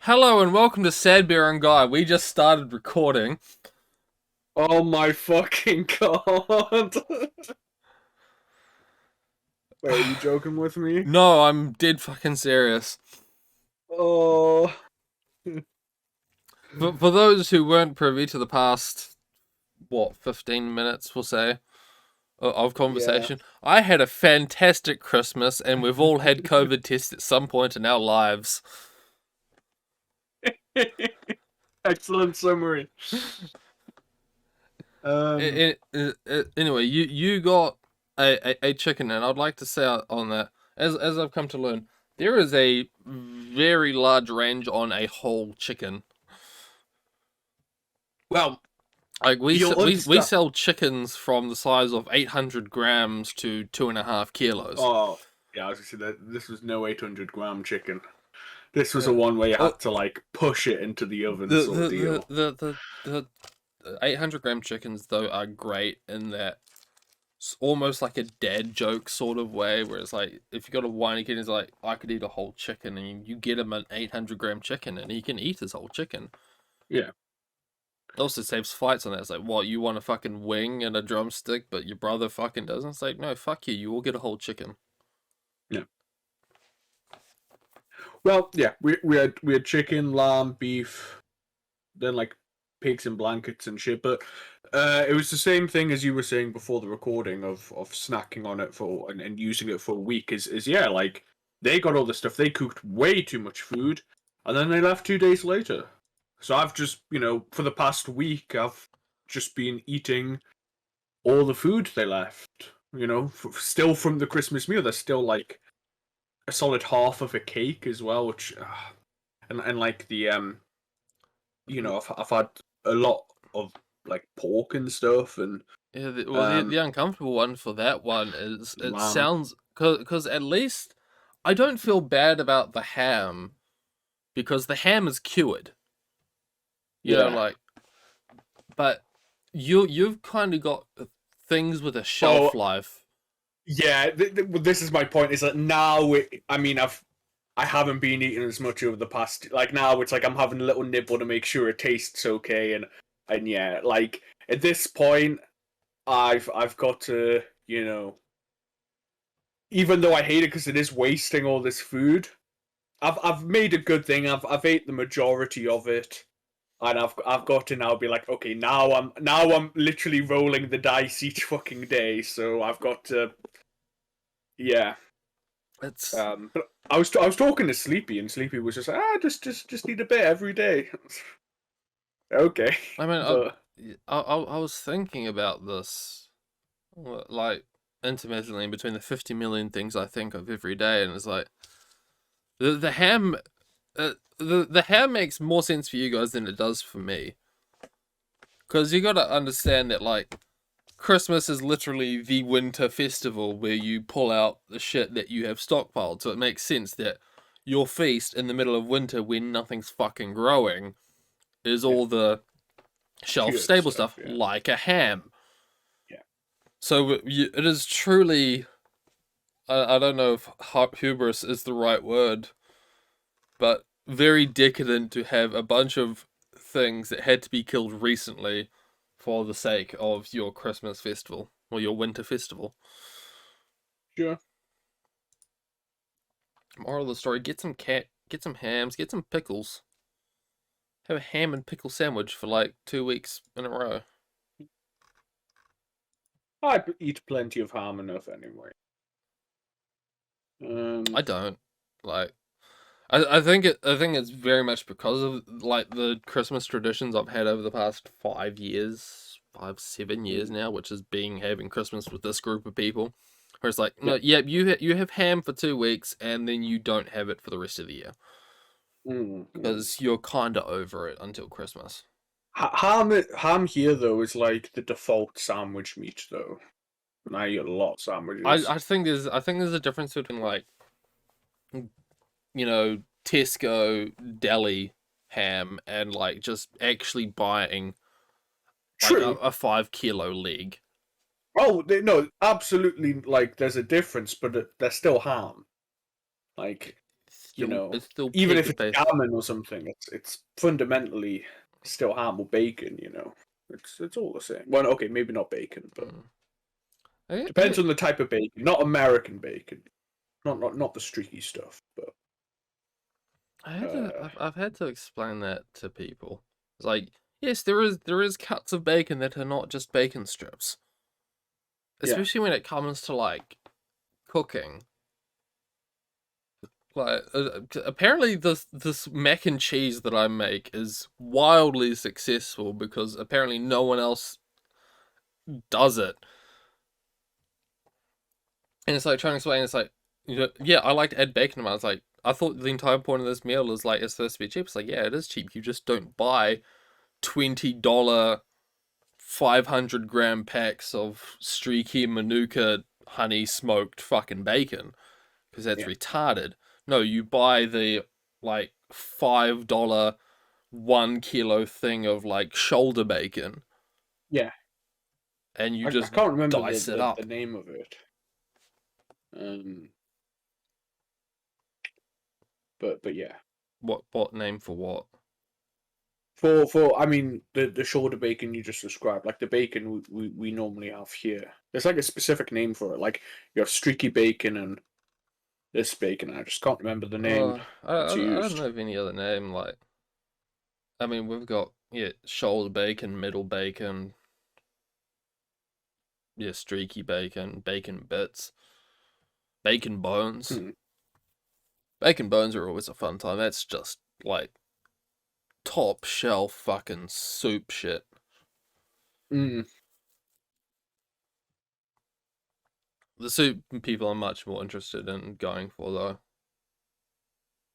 Hello and welcome to Sad Bear and Guy. We just started recording. Oh my fucking god. Wait, are you joking with me? No, I'm dead fucking serious. Oh. For those who weren't privy to the past, 15 minutes, we'll say, of Yeah. conversation, I had a fantastic Christmas and we've all had COVID tests at some point in our lives. Excellent summary. Um, Anyway, you got a chicken, and I'd like to say on that, as I've come to learn, there is a very large range on a whole chicken. well, Like you'll we understand. sell chickens from the size of 800 grams to 2.5 kilos. Oh, yeah, I was gonna say that this was no 800-gram chicken. This was a Yeah. one where you Oh, had to, like, push it into the oven the sort of the the deal. the the, the 800-gram chickens though are great in that it's almost like a dad joke sort of way, where it's like if you got a whiny kid, it's like I could eat a whole chicken, and you get him an 800-gram chicken, and he can eat his whole chicken. Yeah. It also saves fights on that. It's like, what, you want a fucking wing and a drumstick, but your brother fucking doesn't? It's like, no, fuck you. You will get a whole chicken. Yeah. Well, yeah, we had chicken, lamb, beef, then like pigs in blankets and shit. But it was the same thing as you were saying before the recording of snacking on it for and using it for a week. Is yeah, like they got all the stuff. They cooked way too much food, and then they left 2 days later. So I've just for the past week I've just been eating all the food they left. Still from the Christmas meal. There's still like a solid half of a cake as well, which and like I've had a lot of like pork and stuff and Yeah, the um uncomfortable one for that one is it lamb. sounds, because at least I don't feel bad about the ham, because the ham is cured. Yeah. Like, but you've kind of got things with a shelf Oh life. yeah. This is my point. Is that now? I mean, I haven't been eating as much over the past. Like now, it's like I'm having a little nibble to make sure it tastes okay, and yeah, like at this point, I've got to even though I hate it because it is wasting all this food. I've made a good thing. I've ate the majority of it, and I've got to now be like, okay, now I'm literally rolling the dice each fucking day. So I've got to, yeah. It's But I was talking to Sleepy, and Sleepy was just like, just eat a bit every day. Okay, I mean, but I was thinking about this, like, intermittently between the 50 million things I think of every day, and it's like the ham, the ham makes more sense for you guys than it does for me, because you got to understand that, like, Christmas is literally the winter festival where you pull out the shit that you have stockpiled, so it makes sense that your feast in the middle of winter when nothing's fucking growing is yeah, all the shelf cured stable stuff. stuff, Yeah, like a ham. yeah, So it is truly, I don't know if hubris is the right word, but very decadent to have a bunch of things that had to be killed recently for the sake of your Christmas festival or your winter festival. sure. Moral of the story: get some hams, get some pickles. Have a ham and pickle sandwich for like 2 weeks in a row. I eat plenty of ham enough anyway. I don't like. I think it's very much because of like the Christmas traditions I've had over the past 5 years, 7 years mm, now, which is being having Christmas with this group of people. Where it's like, no, yeah. yeah, you have ham for 2 weeks and then you don't have it for the rest of the year Mm. because you're kinda over it until Christmas. Ham here though is like the default sandwich meat though. And I eat a lot of sandwiches. I think there's a difference between, like, Tesco deli ham and like just actually buying like a, True. a 5 kilo leg. Oh no, absolutely. Like there's a difference, but they're still ham. Like you still know, it's still even pig if it's based. gammon or something, it's fundamentally still ham or bacon. You know, it's all the same. Well, okay, maybe not bacon, but Mm. I, depends on the type of bacon. Not American bacon, not the streaky stuff, but I had to uh, I've had to explain that to people. It's like, yes, there is cuts of bacon that are not just bacon strips. yeah, Especially when it comes to like cooking. Like apparently this mac and cheese that I make is wildly successful because apparently no one else does it. And it's like trying to explain. It's like, yeah, I like to add bacon. I was like, I thought the entire point of this meal is like it's supposed to be cheap. It's like, yeah, it is cheap. You just don't buy $20 500-gram packs of streaky Manuka honey smoked fucking bacon because that's yeah, retarded. No, you buy the like $5 1 kilo thing of like shoulder bacon yeah. and you I just can't remember dice it the up. name of it. Um, but yeah. What name for what? For I mean the shoulder bacon you just described, like the bacon we normally have here. There's like a specific name for it. Like you have streaky bacon and this bacon. I just can't remember the name that's I don't used. know of any other name. Like, I mean, we've got, yeah, shoulder bacon, middle bacon, yeah, streaky bacon, bacon bits, bacon bones. Hmm. Bacon bones are always a fun time. That's just like top shelf fucking soup shit. Mm, The soup people are much more interested in going for though.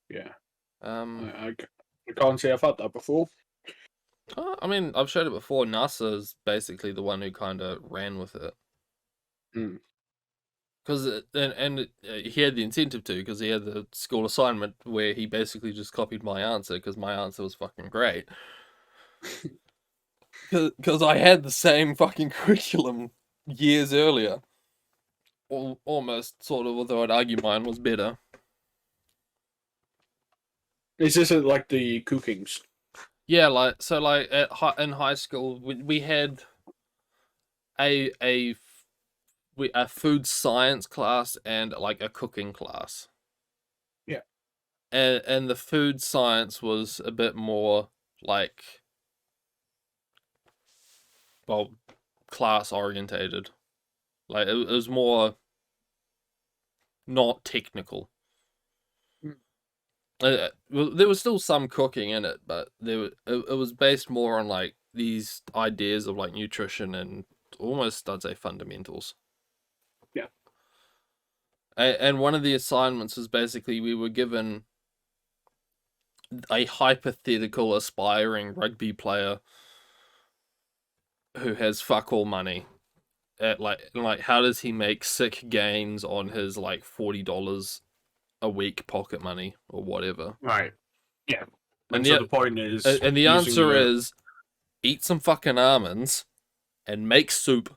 yeah, Um, I can't say I've had that before. I mean, I've showed it before. NASA is basically the one who kind of ran with it Mm, because he had the incentive to because he had the school assignment where he basically just copied my answer because my answer was fucking great. Because I had the same fucking curriculum years earlier, almost sort of. Although I'd argue mine was better. is this like the cookings? Yeah, like so, like in high school, we had a a a food science class and like a cooking class. Yeah. And the food science was a bit more like, well, class orientated. Like it was more not technical. Mm, Well, there was still some cooking in it, but it was based more on like these ideas of like nutrition and almost, I'd say, fundamentals. yeah. And one of the assignments was basically we were given a hypothetical aspiring rugby player who has fuck all money. At like how does he make sick gains on his like $40 a week pocket money or whatever? Right. Yeah. And And so the the point is using answer your is eat some fucking almonds and make soup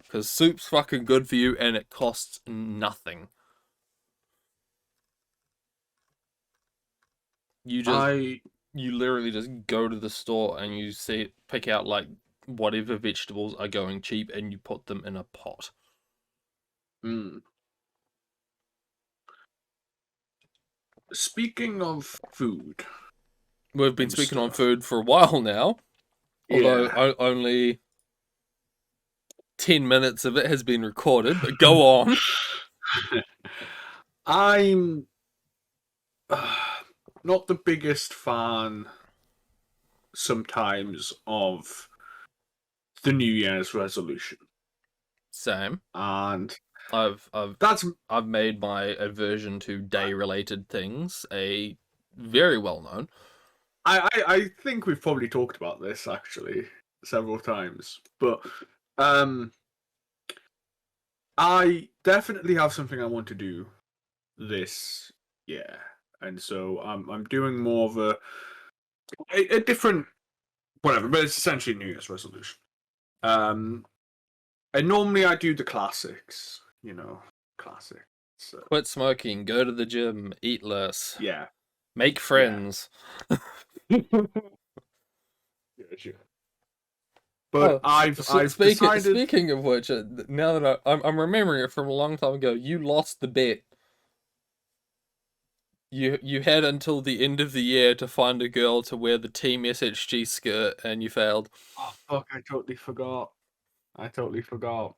because soup's fucking good for you and it costs nothing. You just I you literally just go to the store and you see pick out like whatever vegetables are going cheap and you put them in a pot. mm. Speaking of food We've been and speaking on stuff. food for a while now, although Yeah. only 10 minutes of it has been recorded, but go on. I'm not the biggest fan sometimes of the New Year's resolution. Same. And I've I've that's I've made my aversion to day related things a very well known. I think we've probably talked about this actually several times. But um I definitely have something I want to do this year. And so I'm doing more of a different whatever, but it's essentially a New Year's resolution. Um and normally I do the classics, you know, classic. So Quit smoking, go to the gym, eat less, yeah, make yeah. friends. Yeah, sure. But Oh, I've speaking decided. speaking of which, now that I'm remembering it from a long time ago, you lost the bet. You had until the end of the year to find a girl to wear the Team SHG skirt, and you failed. Oh fuck! I totally forgot. I totally forgot.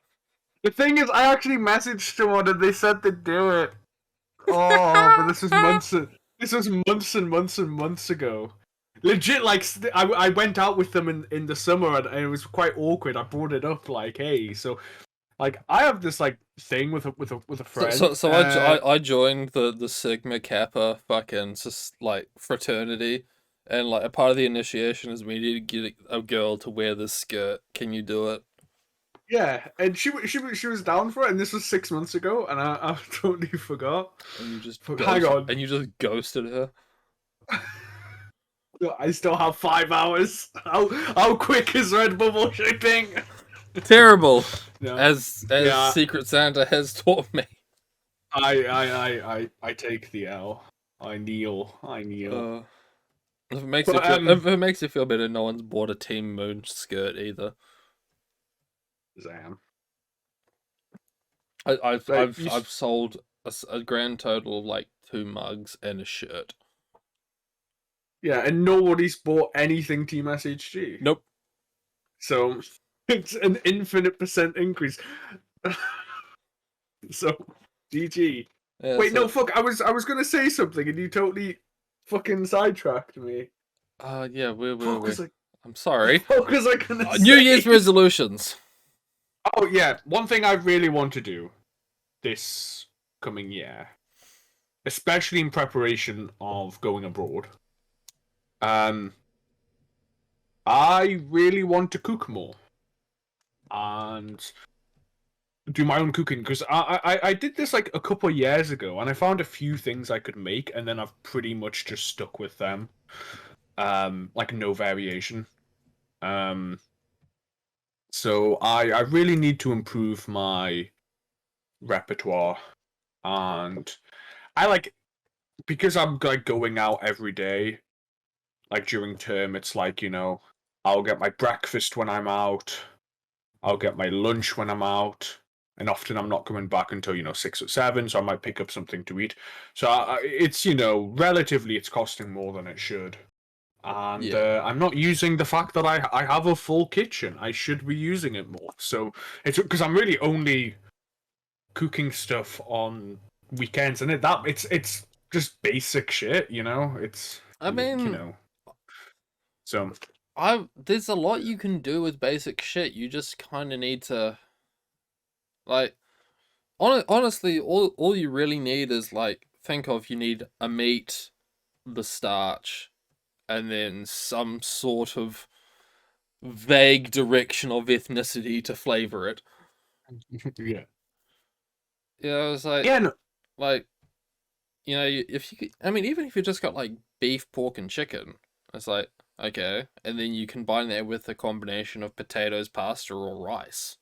The thing is, I actually messaged someone and they said they'd do it. Oh, but this was months and months and months ago. Legit, like I went out with them in the summer and it was quite awkward. I brought it up like, hey, so like I have this like thing with a So so friend. so I joined the Sigma Kappa fucking just like fraternity, and like a part of the initiation is we need to get a girl to wear this skirt. Can you do it? Yeah, and she was down for it, and this was 6 months ago, and I totally forgot. And you just Hang on, ghosted her. I still have 5 hours. How quick is Red Bubble shipping? Terrible, No, as yeah, Secret Santa has taught me. I take the L. I kneel. I kneel. Uh, if it makes you But feel if it makes you feel better, no one's bought a Team Moon skirt either. Zam. Like I've sold a grand total of like 2 mugs and a shirt. yeah, and nobody's bought anything Team SHG. Nope. So it's an infinite percent increase. So GG. Yeah. Wait, no, So fuck. I was gonna say something and you totally fucking sidetracked me. yeah, Fuck we're. was I? I'm The sorry. fuck was I gonna New Year's say? resolutions. Oh yeah, one thing I really want to do this coming year, especially in preparation of going abroad. Um, I really want to cook more and do my own cooking because I did this like a couple of years ago and I found a few things I could make and then I've pretty much just stuck with them. Like no variation. Um, so I really need to improve my repertoire and I like because I'm like going out every day. Like during term, it's like I'll get my breakfast when I'm out. I'll get my lunch when I'm out, and often I'm not coming back until 6 or 7, so I might pick up something to eat. So it's relatively it's costing more than it should, and Yeah. I'm not using the fact that I have a full kitchen. I should be using it more. So it's because I'm really only cooking stuff on weekends, and it's just basic shit. It's I mean, so. I there's a lot you can do with basic shit. You just kind of need to like honestly, all you really need is like think of you need a meat, the starch, and then some sort of vague direction of ethnicity to flavor it. Yeah. It's like Yeah, no, like if you could, I mean, even if you just got like beef, pork, and chicken, it's like okay, and then you combine that with a combination of potatoes, pasta, or rice.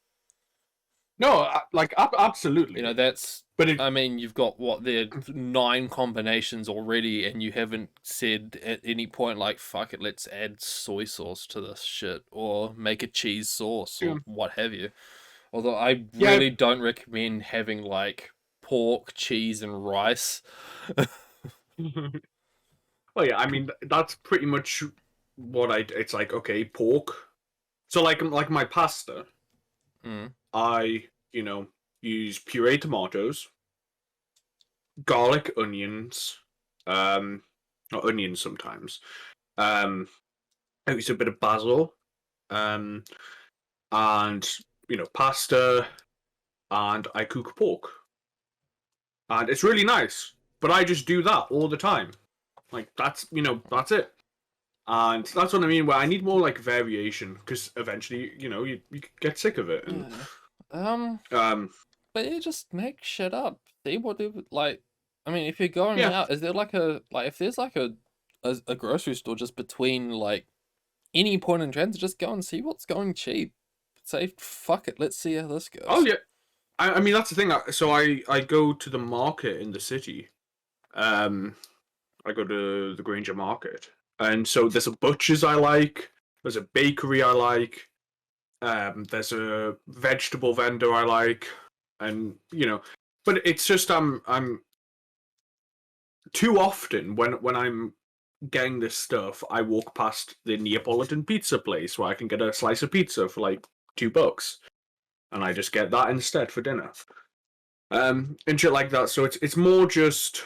no, like absolutely. That's. But it, I mean, you've got what there 9 combinations already, and you haven't said at any point like fuck it, let's add soy sauce to this shit or make a cheese sauce yeah, or what have you. Although I yeah. really don't recommend having like pork, cheese, and rice. Well, yeah. I mean, that's pretty much what I. It's like okay, pork. So like my pasta, Mm. I use pureed tomatoes, garlic, onions, um, or onions sometimes. I use a bit of basil, um, and pasta, and I cook pork, and it's really nice. But I just do that all the time. Like that's it. And that's what I mean. Where I need more like variation because eventually, you get sick of it. And Yeah. um, But you just make shit up. See what it like. I mean, if you're going yeah, out, is there like if there's like a grocery store just between like any point in transit, just go and see what's going cheap. Say fuck it, let's see how this oh goes. yeah, I mean that's the thing. So I go to the market in the city. Um, I go to the Granger Market, and so there's a butcher's I like. There's a bakery I like. There's a vegetable vendor I like, and but it's just I'm too often when I'm getting this stuff, I walk past the Neapolitan pizza place where I can get a slice of pizza for like $2, and I just get that instead for dinner. And shit like that. So it's more just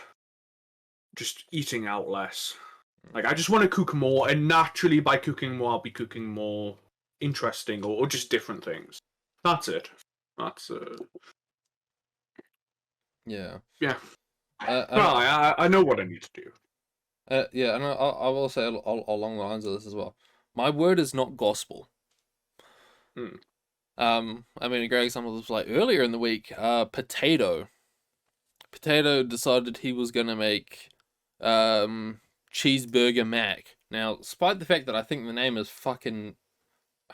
eating out less. Like I just want to cook more, and naturally by cooking more, I'll be cooking more interesting or just different things. That's it. That's Yeah. yeah. And Well, I know what I need to do. yeah, and I will say along the lines of this as well. My word is not gospel. Hmm. I mean, a great example was like earlier in the week. Potato decided he was gonna make, cheeseburger mac. Now, despite the fact that I think the name is fucking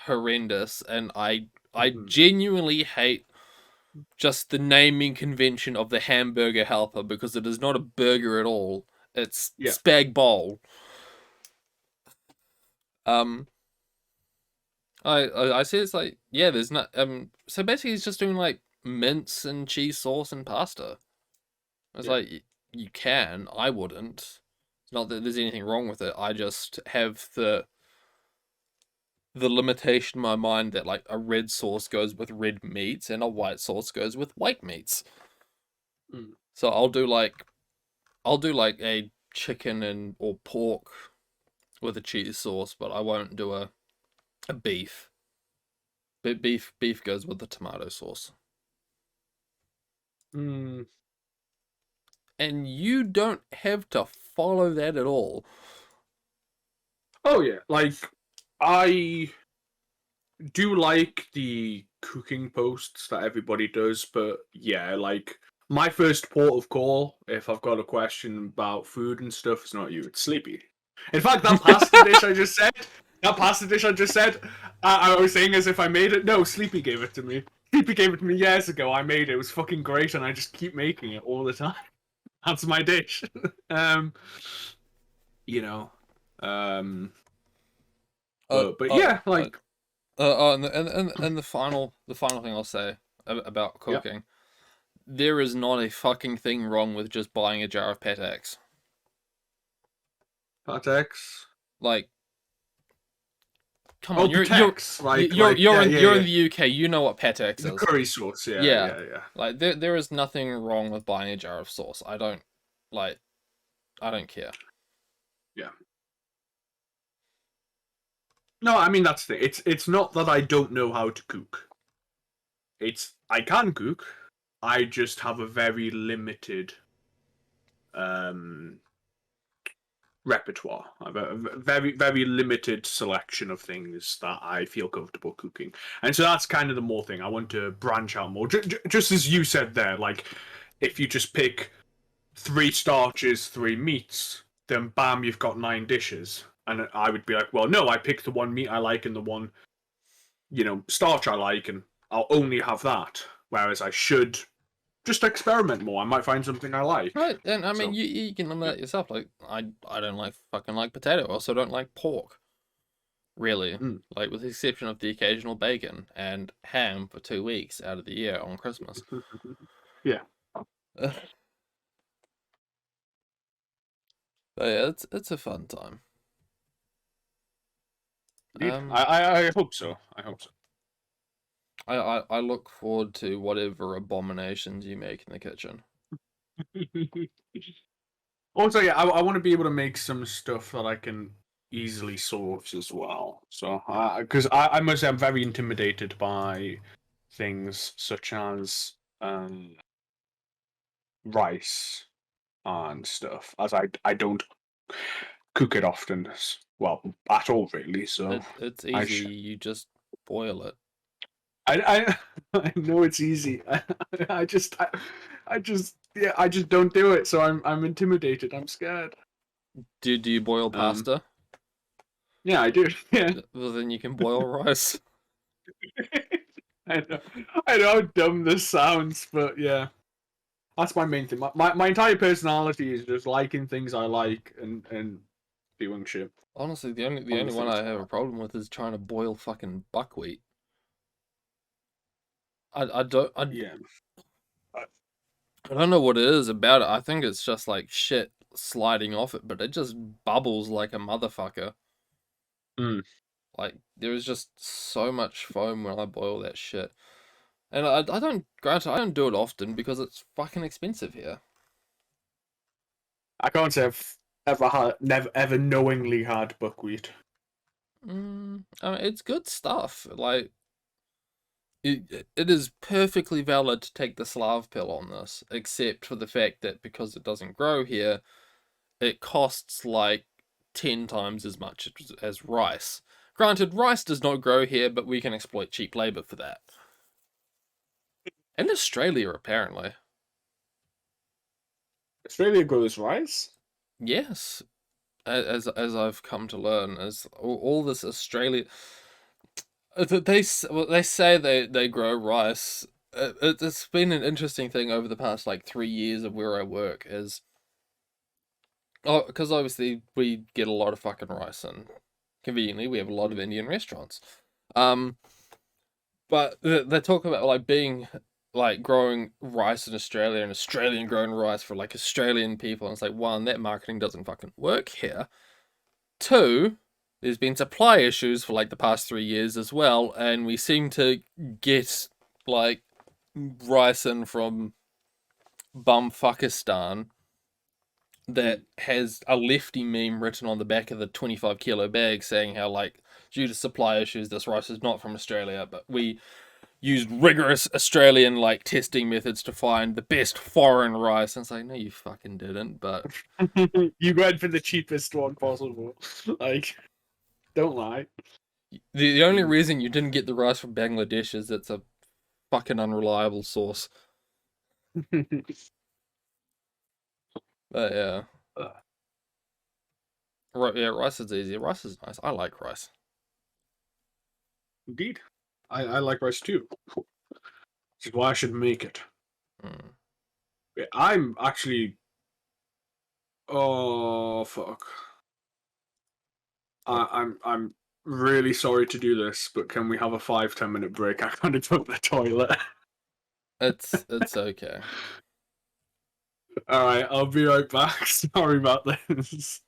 horrendous, and I Mhm. genuinely hate just the naming convention of the hamburger helper because it is not a burger at all. It's Yeah. spag bowl. Um, I see it's like, yeah, there's not so basically he's just doing like mince and cheese sauce and pasta. It's Yeah. like you can, I wouldn't. It's not that there's anything wrong with it. I just have the limitation in my mind that like a red sauce goes with red meats and a white sauce goes with white meats. Mm. So I'll do like a chicken and or pork with a cheese sauce, but I won't do a beef. But beef goes with the tomato sauce. Mm. And you don't have to follow that at all. Oh yeah. Like I do like the cooking posts that everybody does, but yeah, like my first port of call if I've got a question about food and stuff is not you, it's Sleepy. In fact, that pasta dish I just said, I was saying as if I made it. No, Sleepy gave it to me. Sleepy gave it to me years ago. I made it. It was fucking great, and I just keep making it all the time. That's my dish. um, you know, um, Uh, but uh, yeah, uh, like and the final thing I'll say about yeah, cooking, there is not a fucking thing wrong with just buying a jar of Pet X. Patex. Like, come Oh, on, Patex, you're yeah, in yeah, you're in yeah. the UK. You know what Pet X The is. curry sauce, yeah, Yeah, yeah, yeah, like there is nothing wrong with buying a jar of sauce. Like I don't care. yeah. No, I mean that's the thing. It's not that I don't know how to cook. It's I can cook. I just have a very limited um repertoire. I have a very very limited selection of things that I feel comfortable cooking, and so that's kind of the more thing. I want to branch out more. Just as you said there, like if you just pick three starches, three meats, then bam, you've got 9 dishes. And I would be like, well, no, I picked the one meat I like and the one, starch I like, and I'll only have that. Whereas I should just experiment more. I might find something I like. Right, and I mean So, you can limit yeah. that yourself. Like I don't like potato. I also don't like pork. Really, Mm. like with the exception of the occasional bacon and ham for 2 weeks out of the year on Christmas. Yeah. But yeah, it's a fun time. Indeed. Um, I hope so. I hope so. I look forward to whatever abominations you make in the kitchen. Also, yeah, I want to be able to make some stuff that I can easily source as well. So, because I must say I'm very intimidated by things such as rice and stuff, as I don't cook it often, well, at all really. So, It's I easy. sh- You just boil it. I know it's easy. I just I just yeah I just don't do it. So I'm intimidated. I'm scared. Do you boil Um, pasta? yeah, I do. Yeah. Well, then you can boil rice. I know how dumb this sounds, but yeah, that's my main thing. My entire personality is just liking things I like and doing shit Honestly, the on the only one things I I have a like. problem with is trying to boil fucking buckwheat. I don't Yeah. I don't know what it is about it. I think it's just like shit sliding off it, but it just bubbles like a motherfucker. Mm. Like there is just so much foam when I boil that shit. And I don't, granted, I don't do it often because it's fucking expensive here. I can't say I've ever had, never ever knowingly had buckwheat. I mean, it's good stuff. Like it is perfectly valid to take the Slav pill on this, except for the fact that because it doesn't grow here, it costs like 10 times as much as rice. Granted, rice does not grow here, but we can exploit cheap labor for that. In Australia, apparently. Australia grows rice. Yes, as I've come to learn, as all this Australia, they say they grow rice. It's been an interesting thing over the past like 3 years of where I work is, oh, because obviously we get a lot of fucking rice, and conveniently we have a lot of Mm. Indian restaurants. Um, but they talk about like being like growing rice in Australia and Australian grown rice for like Australian people, and it's like, one, that marketing doesn't fucking work here. Two, there's been supply issues for like the past 3 years as well, and we seem to get like rice in from bumfuckistan that Mm. has a lefty meme written on the back of the 25 kilo bag saying how like due to supply issues this rice is not from Australia, but we used rigorous Australian like testing methods to find the best foreign rice. And it's like, no, you fucking didn't. But You went for the cheapest one possible. Like, don't lie. the only Mm. reason you didn't get the rice from Bangladesh is it's a fucking unreliable source. But yeah, right, yeah, rice is easy. Rice is nice. I like rice. Indeed. I like rice too. Which is why I should make it. Mm. I'm actually. Oh fuck. What? I'm really sorry to do this, but can we have a 5-10 minute break? I kind of took the toilet. It's okay. All right, I'll be right back. Sorry about this.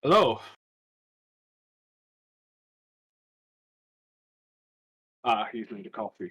Hello. He's made a coffee.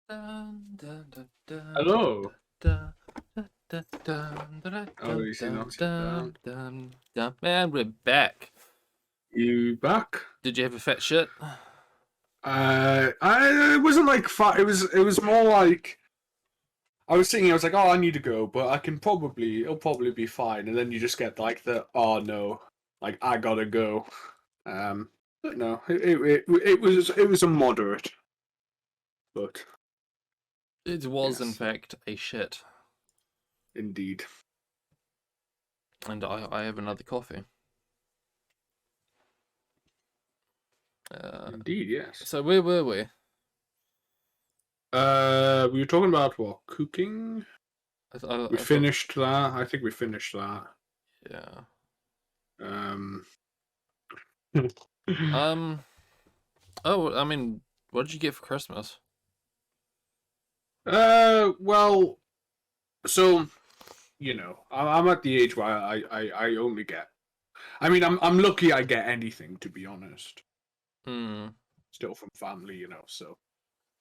Dun, dun, dun, dun, Hello. dun, dun, dun, dun, dun, Oh, dun, is he dun, not sitting dun, down? dun, dun. Man, we're back. You back? Did you have a fat shit? It wasn't like fat. It was more like I was thinking. I was like, oh, I need to go, but it'll probably be fine. And then you just get like oh no, like I gotta go. But no, it was a moderate, but It was, in yes, fact, a shit. indeed, And I have another coffee. Uh, indeed, yes. so where were we? We were talking about what cooking. We I thought, finished that. I think we finished that. yeah. Um. Um. Oh, I mean, what did you get for Christmas? Well, so I'm at the age where I only get. I mean, I'm lucky I get anything, to be honest. Hmm. Still from family, So,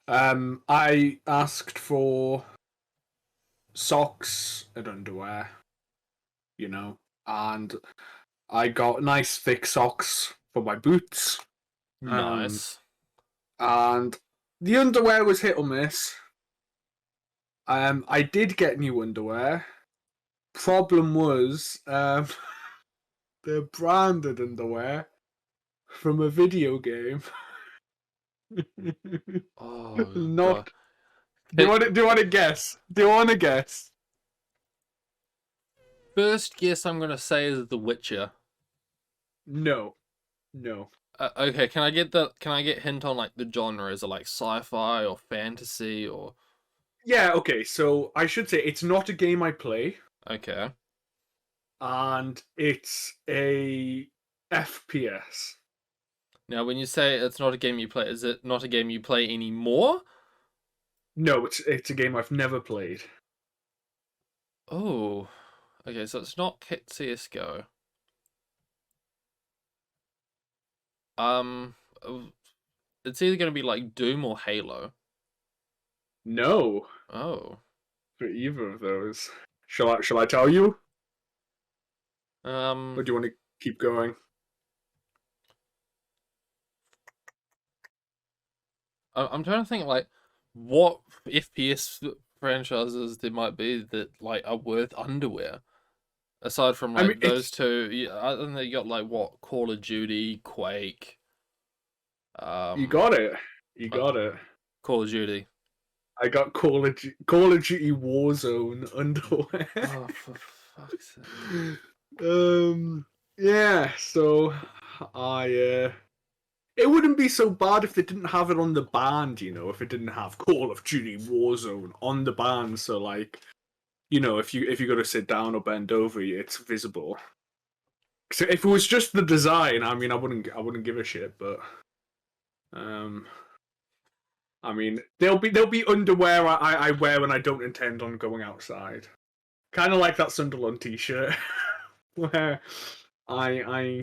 I asked for socks and underwear, and I got nice thick socks for my boots. Um, Nice. and the underwear was hit or miss. I did get new underwear. Problem was, the branded underwear from a video game. Oh god. Not. Do you Hey, want to? Do you want to guess? Do you want to guess? first guess I'm gonna say is The Witcher. No, no. Okay, can I get the can I get hint on like the genre? Is it like sci-fi or fantasy or Yeah, okay. So I should say it's not a game I play. Okay. and it's a FPS. Now, when you say it's not a game you play, is it not a game you play anymore? No, it's a game I've never played. Oh, okay. So it's not CS:GO. Um, uh, it's either gonna be like Doom or Halo. No, Oh. for either of those. Shall I tell you, or Um, do you want to keep going? I'm trying to think like what FPS franchises there might be that like are worth underwear aside from I mean, like those it's two. Yeah, other than you got like what Call of Duty, Quake, you um, got it, you uh, got it. Call of Duty. I got Call of Duty Warzone underwear. Oh, for fuck's sake! um, yeah. So I it wouldn't be so bad if they didn't have it on the band, if it didn't have Call of Duty Warzone on the band. So like, if you got to sit down or bend over, it's visible. So if it was just the design, I mean, I wouldn't give a shit. But um, I mean, there'll be underwear I wear when I don't intend on going outside. Kind of like that Sunderland T-shirt, where I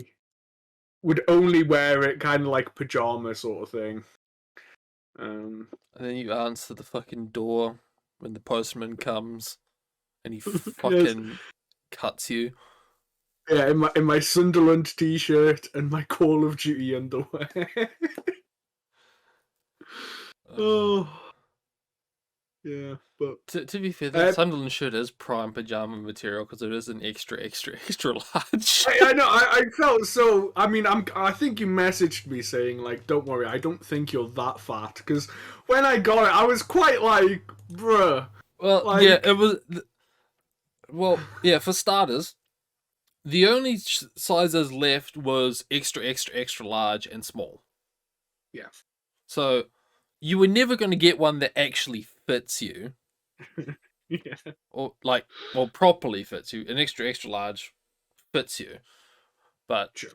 would only wear it kind of like pajama sort of thing. Um, And then you answer the fucking door when the postman comes and he yes, fucking cuts you. yeah, in my Sunderland T-shirt and my Call of Duty underwear. Uh, Oh, yeah, but to be fair, that uh, Sunderland shirt is prime pajama material because it is an extra, extra, extra large. I know I felt so. I mean, I think you messaged me saying like, "Don't worry, I don't think you're that fat." Because when I got it, I was quite like, "Bruh," Well, yeah, like, it was. Well, yeah, for starters, the only sizes left was extra, extra, extra large and small. yeah, So you were never going to get one that actually fits you, yeah, or like, well, properly fits you. An extra, extra large fits you, but sure,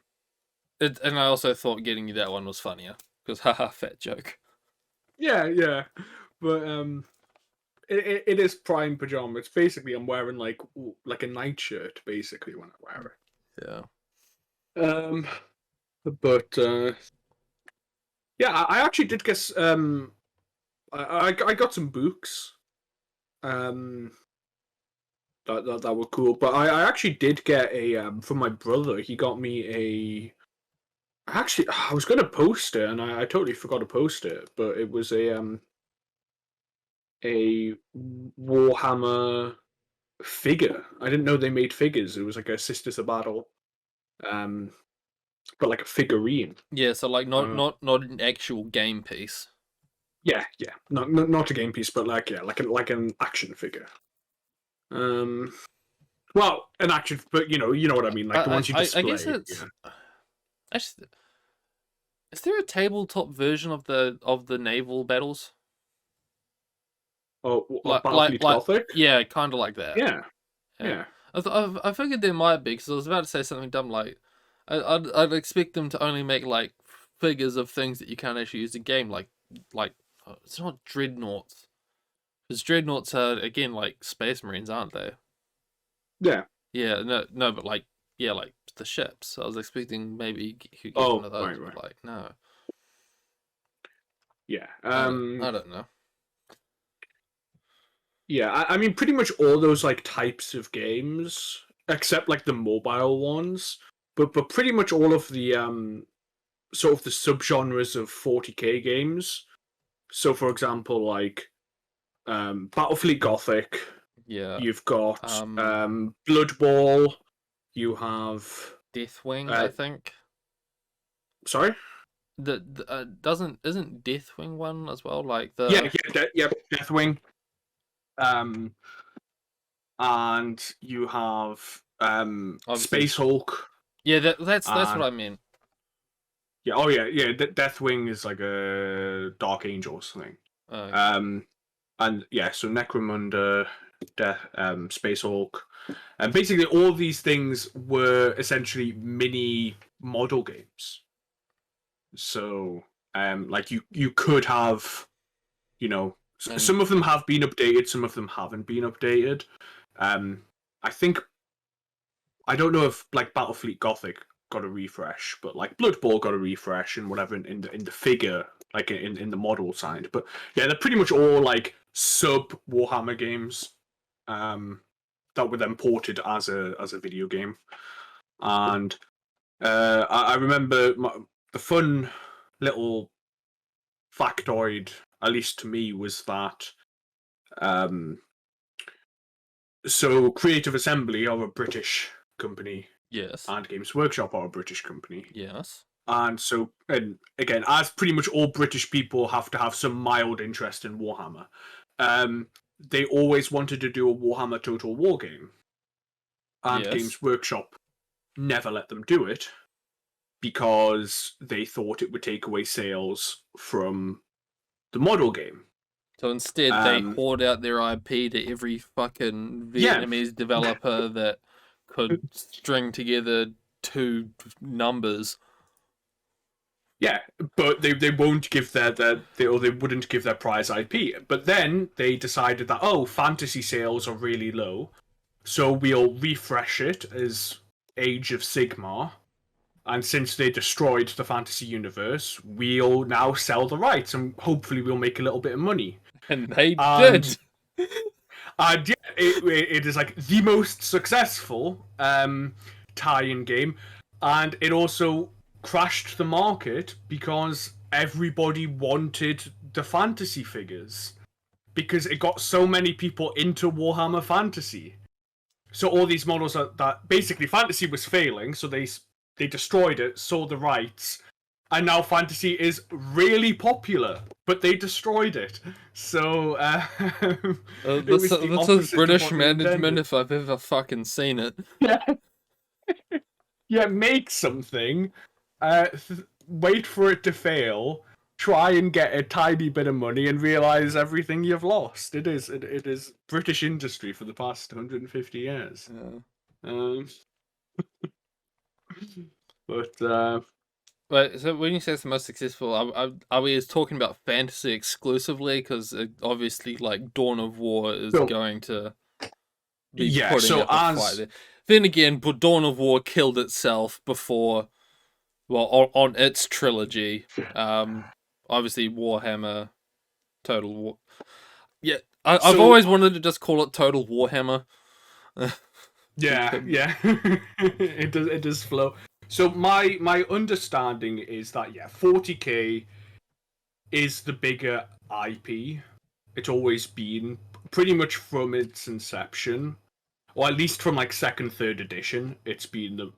and I also thought getting you that one was funnier because haha, fat joke. yeah, yeah, but it is prime pajama. It's basically I'm wearing like a nightshirt basically when I wear Yeah. it. But yeah, I actually did guess. I got some books. Um, that were cool. But I actually did get a from my brother. He got me a. Actually, I was gonna post it, and I totally forgot to post it. But it was a Warhammer figure. I didn't know they made figures. It was like a Sisters of Battle, um, but like a figurine. Yeah, so like not Uh, not not an actual game piece. yeah, yeah, not a game piece, but like yeah, like an action figure. Um, well, an action, but you know what I mean, like the ones you I guess display. it's Yeah. actually, is there a tabletop version of the naval battles? Oh, Battlefleet Like Gothic. yeah, kind of like that. Yeah, Yeah, yeah, I figured there might be because I was about to say something dumb like I'd expect them to only make like figures of things that you can't actually use in game like it's not dreadnoughts because dreadnoughts are again like space marines, aren't they? yeah. Yeah, no, but like yeah, like the ships. I was expecting maybe you could get one Oh, of those, right, right. but like no, Yeah. I don't know. Yeah. I mean, pretty much all those like types of games, except like the mobile ones, but pretty much all of the sort of the subgenres of 40k games. So, for example, like Battlefleet Gothic, Yeah, you've got um, Blood Bowl, you have Deathwing, I uh, think. sorry, The doesn't isn't Deathwing one as well? Like yeah, the yeah, Deathwing, um, and you have obviously Space Hulk, yeah that's what and I meant. yeah, oh yeah, yeah, Deathwing is like a Dark Angels thing, Okay. um, and yeah, so Necromunda. Space Hulk, and basically all these things were essentially mini model games. So, like you could have, you know, And some of them have been updated, some of them haven't been updated. Um, I think I don't know if like Battlefleet Gothic got a refresh, but like Blood Bowl got a refresh and whatever in the figure, like in the model side. But yeah, they're pretty much all like sub Warhammer games, that were then ported as a video game. And I remember the fun little factoid, at least to me, was that um, so Creative Assembly are a British company yes, and Games Workshop are a British company. yes, And so, and again, as pretty much all British people have to have some mild interest in Warhammer, um, they always wanted to do a Warhammer Total War game, and yes. Games Workshop never let them do it because they thought it would take away sales from the model game. So instead, they Um, hoard out their IP to every fucking yeah, Vietnamese developer that could string together two numbers. yeah, but they won't give or they wouldn't give their prize IP. But then they decided that fantasy sales are really low, so we'll refresh it as Age of Sigmar. And since they destroyed the fantasy universe, we'll now sell the rights, and hopefully we'll make a little bit of money. And they And did. yeah, it is like the most successful tie-in game, and it also crashed the market because everybody wanted the fantasy figures because it got so many people into Warhammer Fantasy. So all these models that basically fantasy was failing, so they destroyed it, sold the rights, and now fantasy is really popular, but they destroyed it. So it This was the this is opposite of British what they management intended. if I've ever fucking seen it. Yeah, yeah, make something, wait for it to fail, try and get a tiny bit of money, and realize everything you've lost. It is British industry for the past 150 years. Yeah. Um, but But so when you say it's the most successful, are we talking about fantasy exclusively? Because obviously, like Dawn of War is so going to be yeah, putting so up a fight as there. Then again, but Dawn of War killed itself before, well, on its trilogy. Obviously Warhammer Total War. Yeah, I've so always wanted to just call it Total Warhammer. yeah, Because yeah, it does flow. So my understanding is that yeah, 40K is the bigger IP. It's always been pretty much from its inception, or at least from like second, third edition. It's been the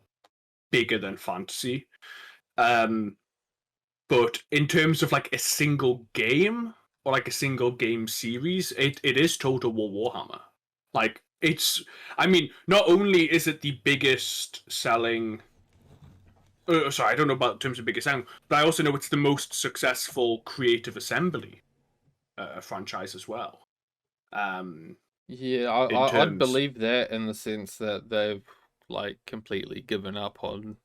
bigger than fantasy. Um, but in terms of like a single game or like a single game series, it is Total War Warhammer. Like it's, I mean, not only is it the biggest selling. Sorry, I don't know about in terms of biggest selling, but I also know it's the most successful Creative Assembly franchise as well. Um, yeah, in I'd terms, believe that in the sense that they've like completely given up on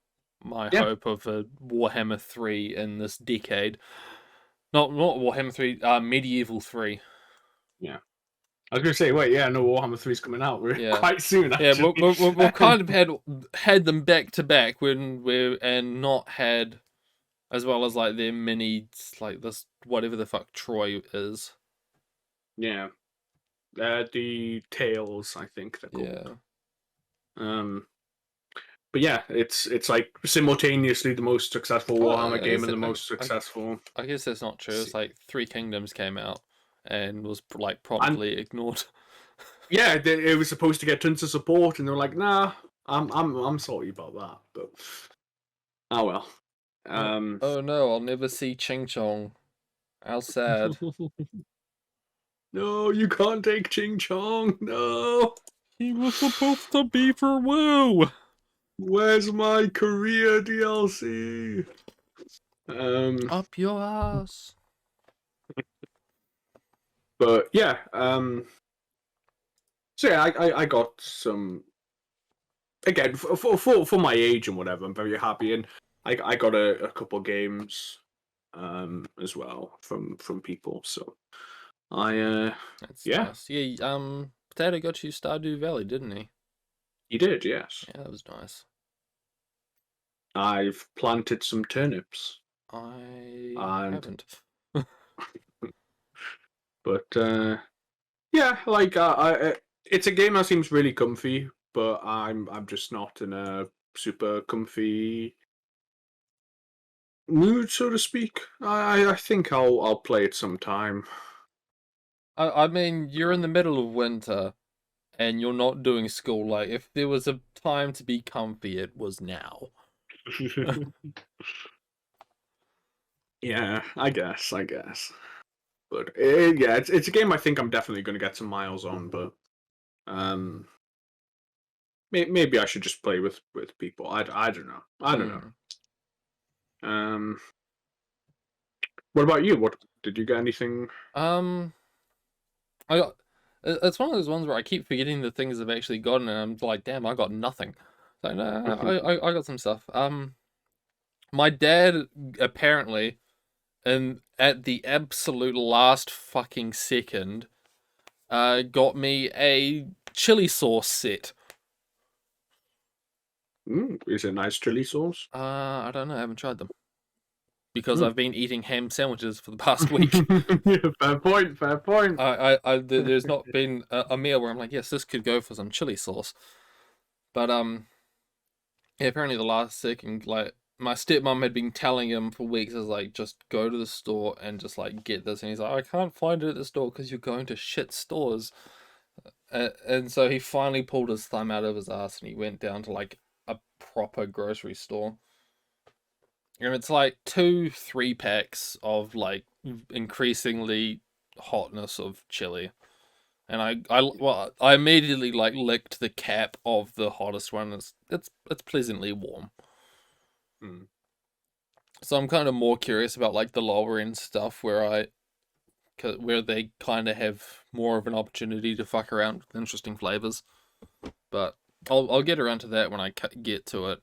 my yeah, hope of a Warhammer 3 in this decade. Not Warhammer 3, Medieval 3. yeah. I was gonna say, wait, yeah, no, Warhammer 3 is coming out Yeah. quite soon, Yeah, actually. we've kind of had them back to back when we're and not had as well as like their mini like this whatever the fuck Troy is. Yeah, the Tales, I think they're called. Yeah. Um, but yeah, it's like simultaneously the most successful Oh, Warhammer game and the most successful. I guess that's not true. It's like Three Kingdoms came out and was like And promptly ignored. yeah, it was supposed to get tons of support, and they were like, "Nah, I'm sorry about that." But oh well. Um, Oh no, I'll never see Ching Chong. How sad. no, you can't take Ching Chong. No, He was supposed to be for Woo. where's my career DLC? Up your ass. But yeah, So yeah, I got some again for my age and whatever. I'm very happy, and I got a couple games as well from people. So I That's yeah, nice. Yeah, Potato got you Stardew Valley, didn't he? he did. Yes, Yeah, that was nice. I've planted some turnips, I and haven't. but yeah, like it's a game that seems really comfy, but I'm just not in a super comfy mood, so to speak. I think I'll play it sometime. I mean, you're in the middle of winter and you're not doing school. Like, if there was a time to be comfy, it was now. Yeah, I guess. But yeah, it's a game I think I'm definitely going to get some miles on. But um, maybe I should just play with people. I don't know. I don't know. Hmm. What about you? What did you get anything? Um, I got. It's one of those ones where I keep forgetting the things I've actually gotten, and I'm like, damn, I got nothing. So no, I got some stuff. My dad apparently, and at the absolute last fucking second, got me a chili sauce set. Is it nice chili sauce? I don't know, I haven't tried them because Mm. I've been eating ham sandwiches for the past week. Yeah, fair point. Fair point. There's not been a meal where I'm like, yes, this could go for some chili sauce. But yeah, apparently the last second, like my stepmom had been telling him for weeks, is like, just go to the store and just like get this, and he's like, I can't find it at the store because you're going to shit stores. And so he finally pulled his thumb out of his ass and he went down to like a proper grocery store. And it's like 2 3 packs of like increasingly hotness of chili. And I immediately like licked the cap of the hottest one. It's pleasantly warm. Mm. So I'm kind of more curious about like the lower end stuff where they kind of have more of an opportunity to fuck around with interesting flavors. But I'll get around to that when I get to it.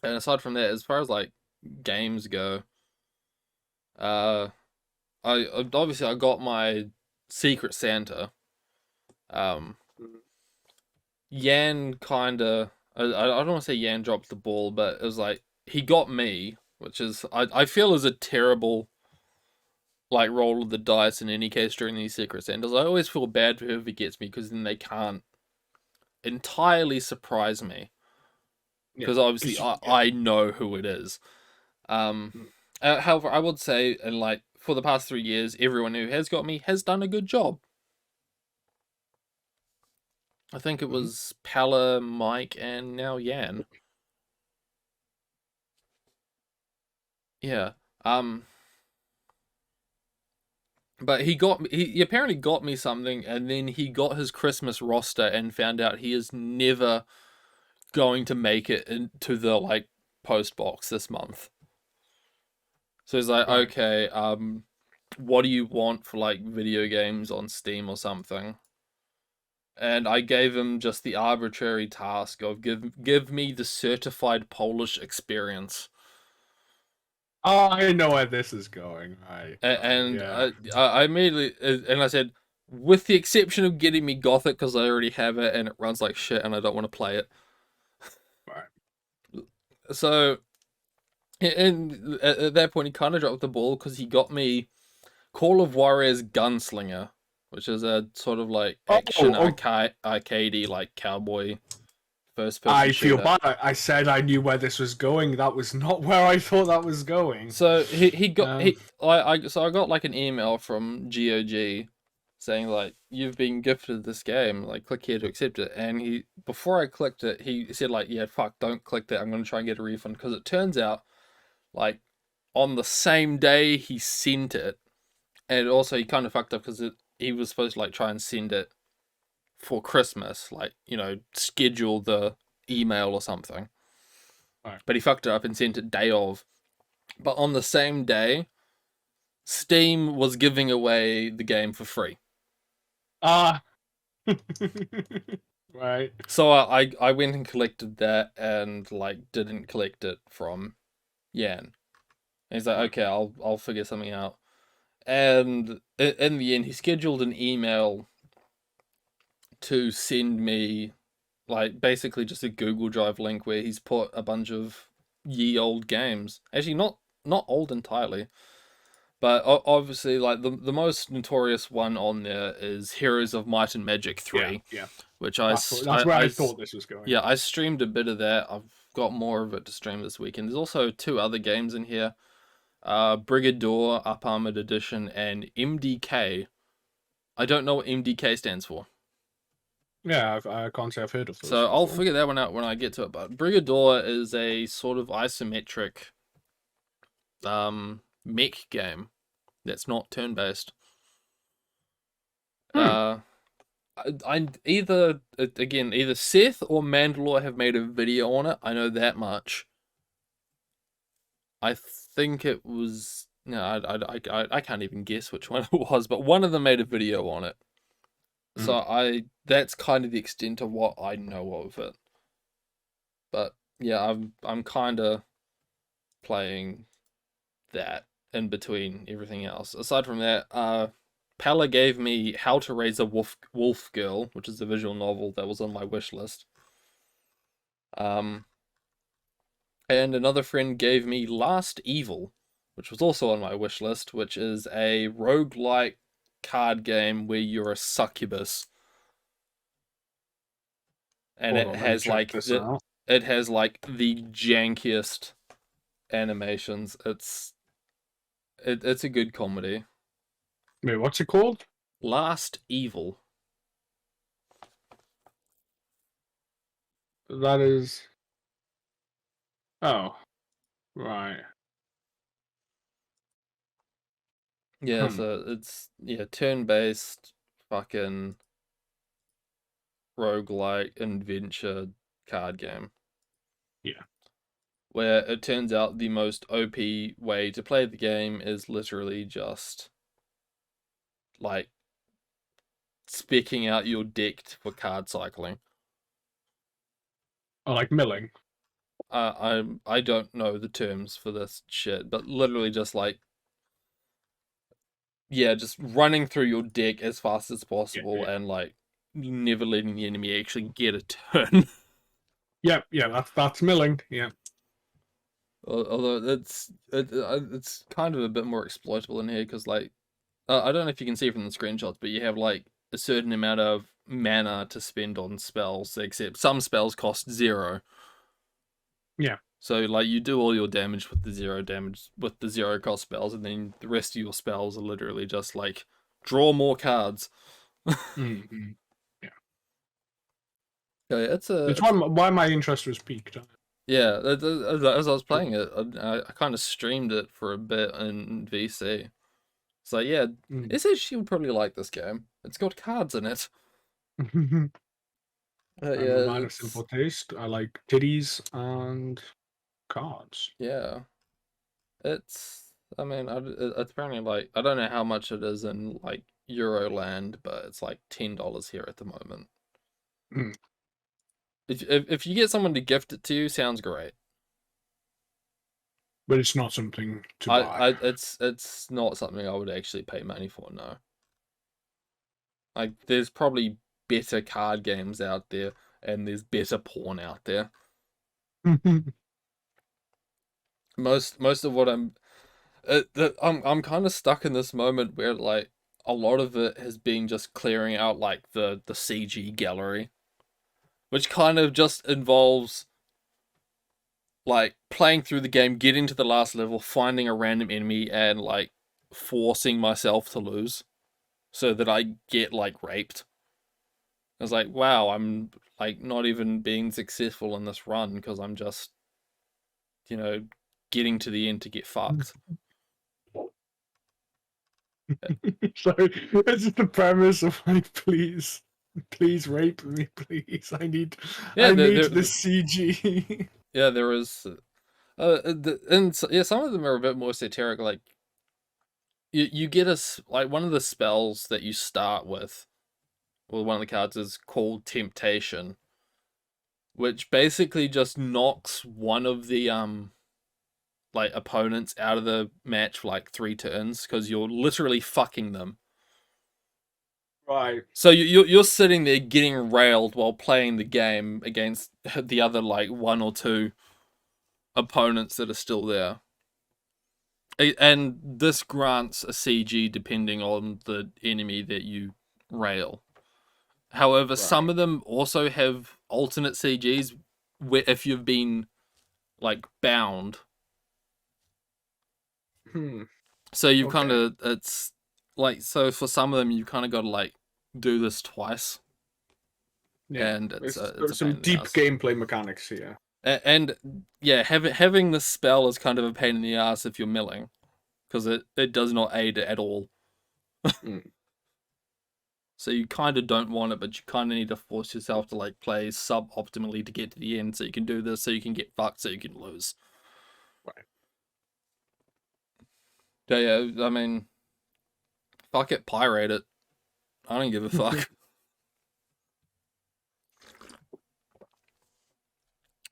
And aside from that, as far as like games go, uh, obviously I got my Secret Santa. Um, Mm. Yan kinda, I don't want to say Yan dropped the ball, but it was like he got me, which is I feel is a terrible like roll of the dice in any case during these Secret Santas. I always feel bad for whoever gets me because then they can't entirely surprise me Yeah, because obviously 'cause yeah. I know who it is. Um, Mm. However, I would say, and like for the past 3 years, everyone who has got me has done a good job. I think it Mhm. was Pella, Mike, and now Yan. Yeah. Um, but he apparently got me something, and then he got his Christmas roster and found out he is never going to make it into the like post box this month. So he's like, Right. okay, what do you want for like video games on Steam or something? And I gave him just the arbitrary task of give me the certified Polish experience. Oh, I know where this is going. Right, And yeah. I immediately and I said, with the exception of getting me Gothic because I already have it and it runs like shit and I don't want to play it. Right. So and at that point he kind of dropped the ball because he got me Call of Warriors Gunslinger, which is a sort of like Oh, action oh, arcadey like cowboy first person I feel shooter. bad. I said I knew where this was going. That was not where I thought that was going. So he got Um, he I got like an email from GOG saying like you've been gifted this game, like click here to accept it. And he before I clicked it, he said like, yeah, fuck, don't click that. I'm gonna try and get a refund because it turns out like on the same day he sent it, and also he kind of fucked up because he was supposed to like try and send it for Christmas, like schedule the email or something, right. but he fucked it up and sent it day of. But on the same day, Steam was giving away the game for free. Ah. Right. So I went and collected that and like didn't collect it from Yan. And he's like, Right. okay, I'll figure something out. And in the end, he scheduled an email to send me like basically just a Google Drive link where he's put a bunch of ye old games. Actually, not old entirely, but obviously like the most notorious one on there is Heroes of Might and Magic Yeah. 3, Yeah. which That's where I thought this was going. yeah, I streamed a bit of that. I've got more of it to stream this weekend. There's also two other games in here. Brigador Up Armored Edition and MDK. I don't know what MDK stands for. Yeah, I can't say I've heard of those So I'll before. figure that one out when I get to it. But Brigador is a sort of isometric mech game that's not turn based. Hmm. I either again either Seth or Mandalore have made a video on it. I know that much. I think it was no, I can't even guess which one it was, but one of them made a video on it. Hmm. So that's kind of the extent of what I know of it. But yeah, I'm kind of playing that in between everything else. Aside from that, Pella gave me How to Raise a Wolf Girl, which is a visual novel that was on my wish list. Um, and another friend gave me Last Evil, which was also on my wish list, which is a roguelike card game where you're a succubus. And Hold on, let me check this out. it has like the jankiest animations. It's a good comedy. Wait, what's it called? Last Evil. That is. Oh, right. Yeah, Hmm. so it's yeah, turn-based fucking roguelike adventure card game. Yeah. Where it turns out the most OP way to play the game is literally just like specking out your deck for card cycling. Oh, like milling. I don't know the terms for this shit, but literally just like yeah, just running through your deck as fast as Yeah. possible Yeah. and like never letting the enemy actually get a turn. Yeah. Yeah. That's milling. Yeah. Although it's kind of a bit more exploitable in here because like I don't know if you can see from the screenshots, but you have like a certain amount of mana to spend on spells, except some spells cost 0. Yeah. So like you do all your damage with the 0 damage with the 0 cost spells, and then the rest of your spells are literally just like draw more cards. Mm-hmm. Yeah. Yeah, It's why my interest was piqued. yeah. As I was playing it, I kind of streamed it for a bit in VC. So yeah, Mm. SHG would probably like this game. It's got cards in it. I'm a Yeah, man of simple taste. I like titties and cards. yeah. It's. I mean, it's apparently like I don't know how much it is in like Euroland, but it's like $10 here at the moment. Mm. If you get someone to gift it to you, sounds great. But it's not something to buy. It's not something I would actually pay money for. No, like there's probably better card games out there, and there's better porn out there. Most of what I'm kind of stuck in this moment where like a lot of it has been just clearing out like the CG gallery, which kind of just involves like playing through the game, getting to the last level, finding a random enemy, and like forcing myself to lose so that I get like raped. I was like, wow, I'm like not even being successful in this run because I'm just, you know, getting to the end to get fucked. So it's just the premise of like, please rape me, please. Yeah, I need the CG. yeah, there is. And so, yeah, some of them are a bit more satiric. Like you get like one of the spells that you start with well, one of the cards is called Temptation, which basically just knocks one of the like opponents out of the match for like 3 turns because you're literally fucking them. Right. So you're sitting there getting railed while playing the game against the other like one or two opponents that are still there. And this grants a CG depending on the enemy that you rail. However, some Right. of them also have alternate CGs where if you've been like bound, Hmm. so you've kind Okay. of it's like so for some of them you kind of got to like do this twice, Yeah. and it's a There's some pain in the deep ass. gameplay mechanics here. And yeah, having this spell is kind of a pain in the ass if you're milling because it does not aid at all. Hmm. So you kind of don't want it, but you kind of need to force yourself to like play sub optimally to get to the end, so you can do this, so you can get fucked, so you can lose. Right. Yeah, I mean, fuck it, pirate it. I don't give a fuck.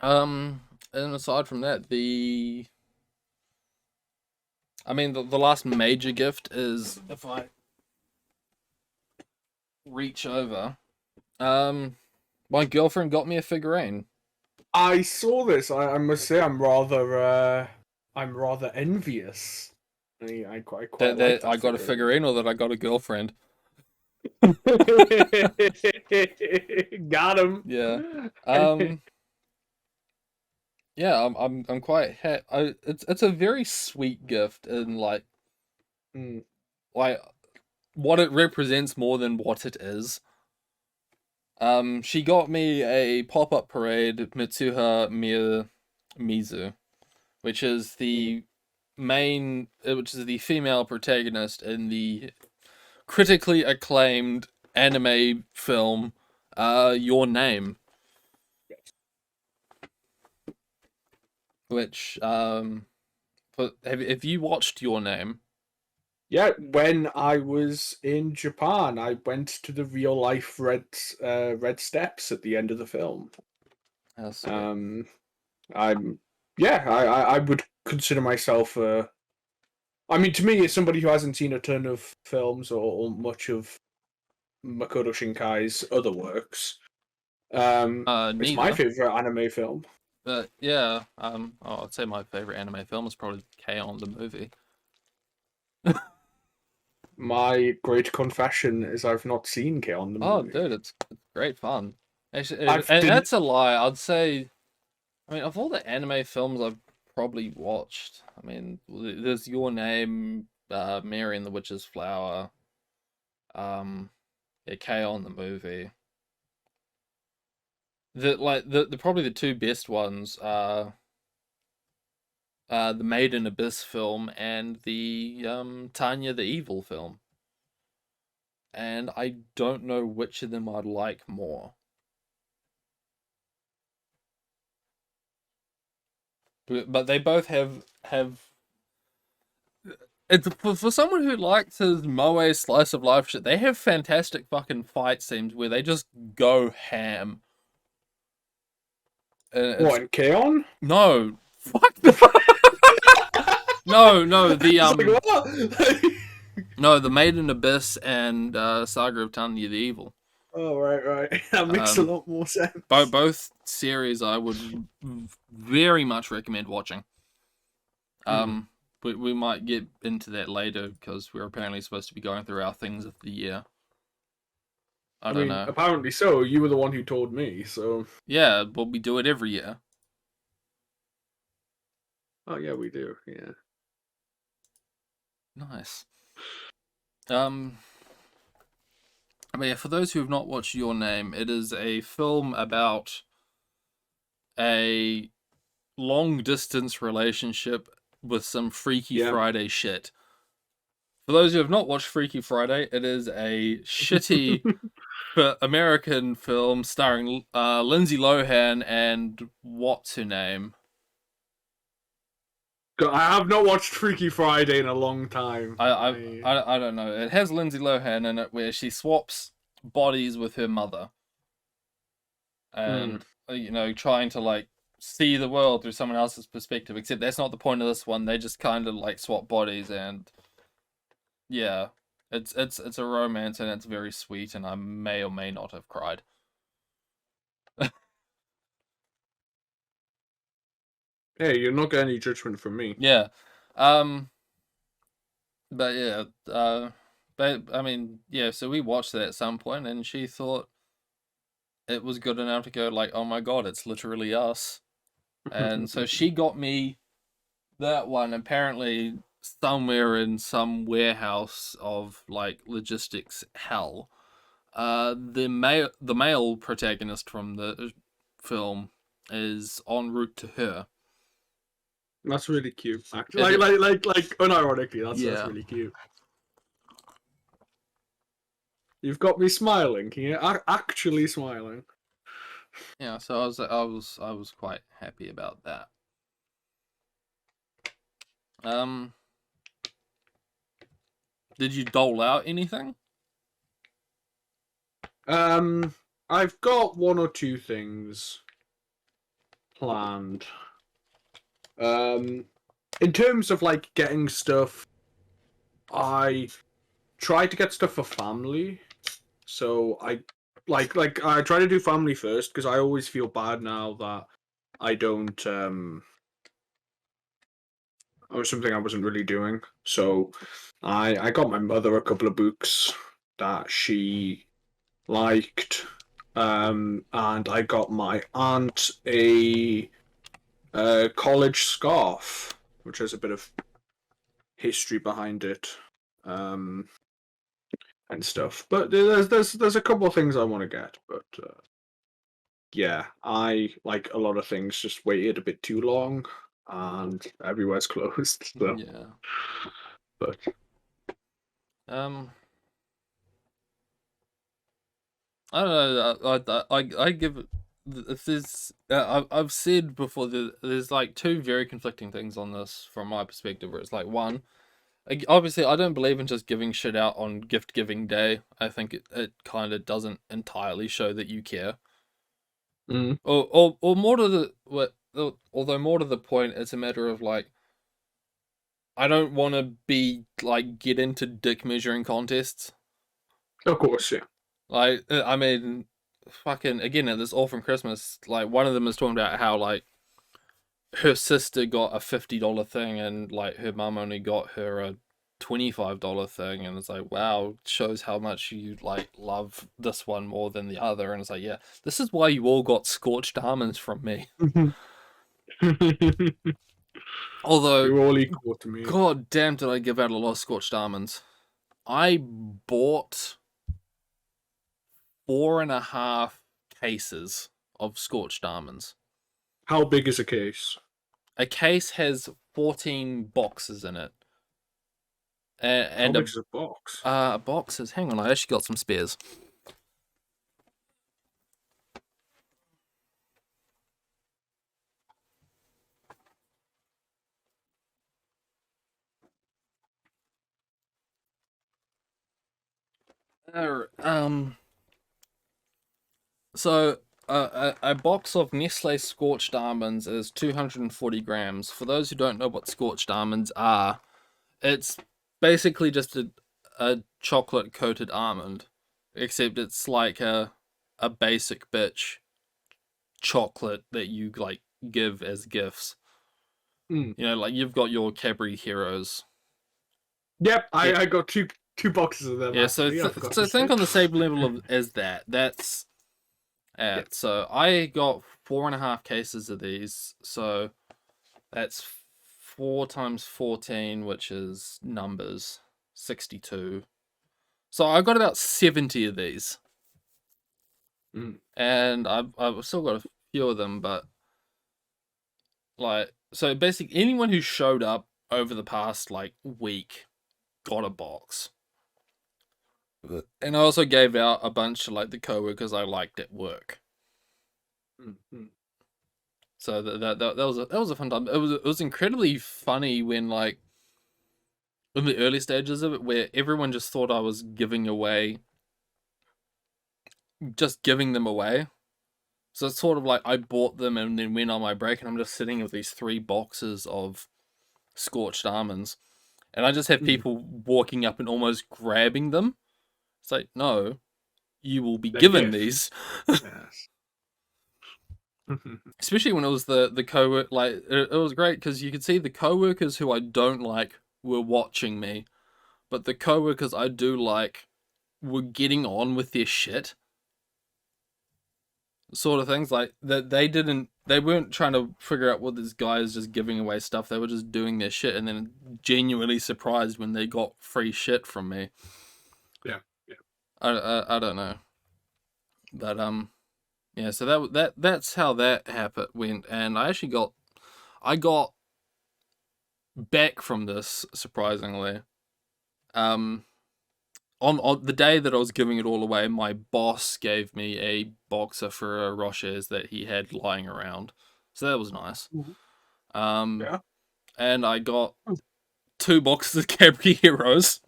And aside from that, I mean, the last major gift is if I reach over. My girlfriend got me a figurine. I saw this. I must say I'm rather envious. I quite like That I that got a figurine. figurine, or that I got a girlfriend. Got him. Yeah. Um. Yeah. I'm quite. It's a very sweet gift, and Hmm. like what it represents more than what it is. She got me a pop up parade Mitsuha Mizu, which is Hmm. which is the female protagonist in the critically acclaimed anime film, Your Name, Yes. which have you watched Your Name? Yeah, when I was in Japan, I went to the real life red steps at the end of the film. Oh, sweet. Um, I'm yeah, I would consider myself I mean, to me, as somebody who hasn't seen a ton of films or much of Makoto Shinkai's other works, it's my Neither. favorite anime film. But yeah, I'd say my favorite anime film is probably K-On! The movie. My great confession is I've not seen K-On! The Oh, movie. dude, it's great fun. Actually, I've and didn't. that's a lie. I'd say, I mean, of all the anime films I've probably watched, I mean, there's Your Name, Mary and the Witch's Flower, um, yeah, K-On! The movie. The probably the two best ones are the Made in Abyss film and the Tanya the Evil film. And I don't know which of them I'd like more. But they both have it's for someone who likes his moe slice of life shit. They have fantastic fucking fight scenes where they just go ham. It's What, in K-On! no fuck the no the It's like, what? no the Made in Abyss and Saga of Tanya the Evil. Oh, right, right. That makes a Um, lot more sense. both series I would very much recommend watching. Hmm. Um, we might get into that later because we're apparently supposed to be going through our things of the year. I I don't mean, know. apparently so. You were the one who told me, so. Yeah, but we do it every year. Oh, yeah, we do, yeah. Nice. Um, I mean, for those who have not watched Your Name, it is a film about a long distance relationship with some Freaky Yeah. Friday shit. For those who have not watched Freaky Friday, it is a shitty American film starring Lindsay Lohan and what's her name? I have not watched Freaky Friday in a long time. I don't know. It has Lindsay Lohan in it where she swaps bodies with her mother, Mm. and trying to like see the world through someone else's perspective. Except that's not the point of this one. They just kind of like swap bodies, and yeah, it's a romance, and it's very sweet, and I may or may not have cried. Hey, you're not getting any judgment from me. Yeah, um, but yeah, but I mean, yeah. So we watched that at some point, and she thought it was good enough to go like, "Oh my god, it's literally us." And so she got me that one. Apparently, somewhere in some warehouse of like logistics hell, the male protagonist from the film is en route to her. That's really cute. It, Unironically, that's yeah, really cute. You've got me smiling. You're actually smiling. yeah. So I was quite happy about that. Um, did you dole out anything? Um, I've got one or two things planned. Um, in terms of like getting stuff, I try to get stuff for family. So I like I try to do family first because I always feel bad now that I don't it was something I wasn't really doing. So I got my mother a couple of books that she liked. And I got my aunt a college scarf, which has a bit of history behind it, um, and stuff. But there's a couple of things I want to get, but yeah, I like a lot of things just waited a bit too long, and everywhere's closed. So, Yeah. but Um, I don't know. I give it. If there's, I've said before that there's like two very conflicting things on this from my perspective. Where it's like one, obviously I don't believe in just giving shit out on gift giving day. I think it kind of doesn't entirely show that you care. mm, Or more to the what. Although more to the point, it's a matter of like I don't want to be like get into dick measuring contests. of course, yeah. Like, I mean, fucking again at this All from Christmas, like one of them is talking about how like her sister got a $50 thing and like her mum only got her a $25 thing, and it's like wow, shows how much you like love this one more than the other, and it's like yeah, this is why you all got scorched almonds from me. Although, You're all equal to me. god damn, did I give out a lot of scorched almonds? I bought 4.5 cases of scorched almonds. How big is a case? A case has 14 boxes in it. How And big is a box? boxes. Hang on, I actually got some spares. Um, so a box of Nestle scorched almonds is 240 grams. For those who don't know what scorched almonds are, it's basically just a chocolate coated almond, except it's like a basic bitch chocolate that you like give as gifts. Mm. Like you've got your Cadbury Heroes. Yep, Yeah, I got two boxes of them yeah. So actually. I forgot to so say. think on the same level of as that. That's Yep. at. So I got 4.5 cases of these. So that's 4 times 14, which is numbers 62. So I got about 70 of these, Mm. and I've still got a few of them, but like so basically anyone who showed up over the past like week got a box. And I also gave out a bunch to like the coworkers I liked at work. Mm. Mm. So that was a fun time. It was incredibly funny when like in the early stages of it where everyone just thought I was giving away just giving them away. So it's sort of like I bought them and then went on my break, and I'm just sitting with these 3 boxes of scorched almonds, and I just have Mm. people walking up and almost grabbing them. It's like, no, you will be The given gift. these. Yes. Especially when it was the co-work, like it was great because you could see the co-workers who I don't like were watching me, but the co-workers I do like were getting on with their shit, sort of things. Like that they weren't trying to figure out what this guy is just giving away stuff. They were just doing their shit, and then genuinely surprised when they got free shit from me. Yeah. Yeah. I don't know, but yeah. So that's how that happened went, and I got back from this surprisingly. Um, on the day that I was giving it all away, my boss gave me a boxer for a Roches that he had lying around, so that was nice. Mhm. Um, Yeah. and I got 2 boxes of Cadbury Heroes,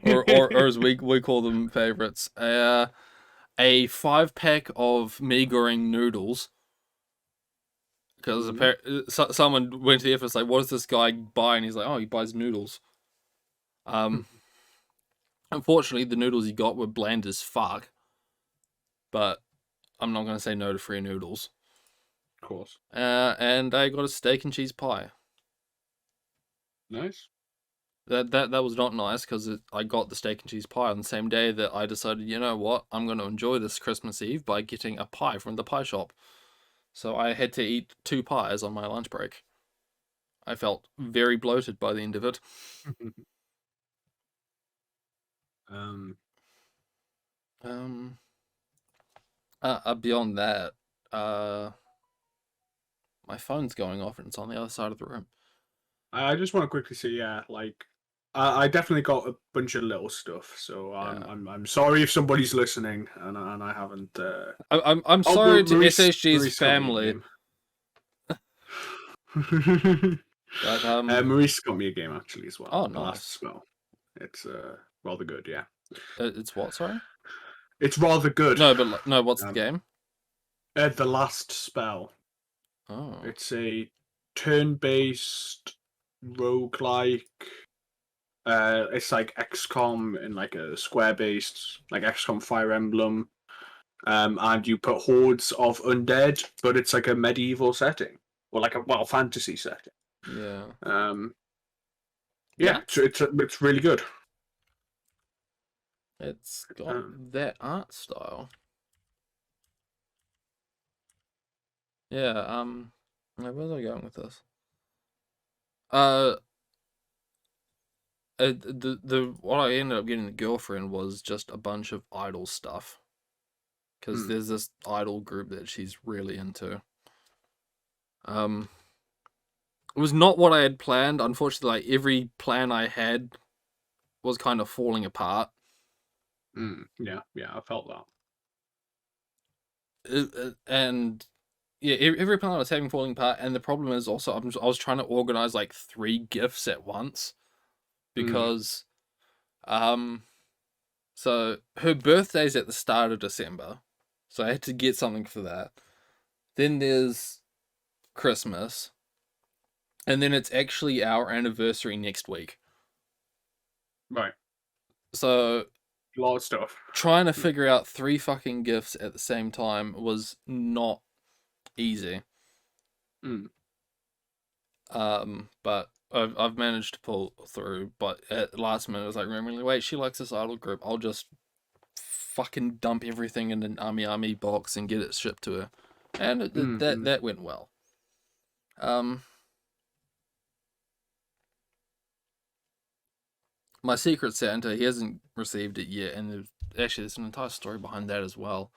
or as we call them, favorites. A 5-pack of mee goreng noodles. Because Mhm. someone went to the office like, what does this guy buy? And he's like, oh, he buys noodles. Um, Unfortunately, the noodles he got were bland as fuck. But I'm not gonna say no to free noodles. Of course. And I got a steak and cheese pie. Nice. That was not nice because I got the steak and cheese pie on the same day that I decided, you know what, I'm gonna enjoy this Christmas Eve by getting a pie from the pie shop. So I had to eat 2 pies on my lunch break. I felt very bloated by the end of it. um. Um, Beyond that, uh, my phone's going off and it's on the other side of the room. I just want to quickly say, yeah, like I definitely got a bunch of little stuff, so Yeah, I'm sorry if somebody's listening and I haven't. I'm Oh, sorry to SHG's Maurice got me a family, game. but Maurice got me a game actually as well. oh The last nice. spell. It's rather good, yeah. It's what? Sorry. It's rather good. No, but no. What's the Um, game? the last spell. Oh, It's a turn-based roguelike. It's like XCOM in like a square-based, like XCOM Fire Emblem. And you put hordes of undead, but it's like a medieval setting or like a fantasy setting. yeah. Um, The yeah, art's it's really good. it's got Um, that art style. Yeah. Where was I going with this? Uh, the what I ended up getting the girlfriend was just a bunch of idol stuff because mm, there's this idol group that she's really into. Um, it was not what I had planned. Unfortunately, like every plan I had was kind of falling apart. yeah, I felt that. And yeah, every plan I was having falling apart. And the problem is also I was trying to organize like 3 gifts at once Mm, because um so her birthday's at the start of December, so I had to get something for that. Then there's Christmas, and then it's actually our anniversary next week. right, So a lot of stuff. trying to Mm, figure out 3 fucking gifts at the same time was not easy. mm, But I've managed to pull through. But at last minute, I was like, really, wait, she likes this idol group. I'll just fucking dump everything in an army box and get it shipped to her, and mm. that went well. Um, my Secret Santa, he hasn't received it yet, and there's an entire story behind that as well.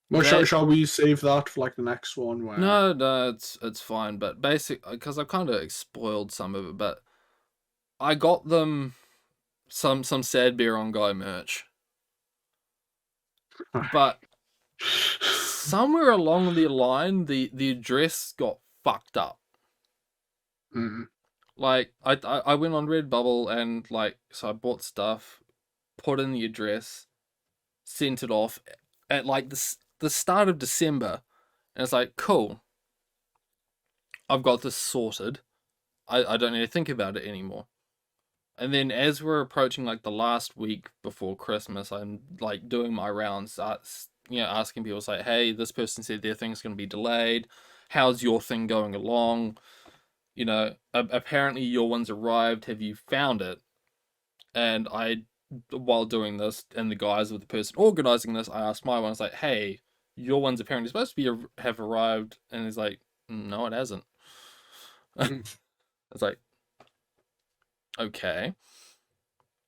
Well, That shall we save that for like the next one? Where no, it's fine. But basic, because I kind of spoiled some of it, but I got them some sad beer on guy merch, but somewhere along the line, the address got fucked up. mm, Like I went on Redbubble and like so I bought stuff, put in the address, sent it off at like the start of December, and it's like, cool, I've got this sorted. I don't need to think about it anymore. And then as we're approaching like the last week before Christmas, I'm like doing my rounds, asking people, like, hey, this person said their thing's going to be delayed. How's your thing going along? Apparently your one's arrived. Have you found it? And while doing this, and the guys with the person organizing this, I asked my one, I was like, hey, your one's apparently supposed to have arrived. And he's like, no, it hasn't. Mhm. It's like, okay.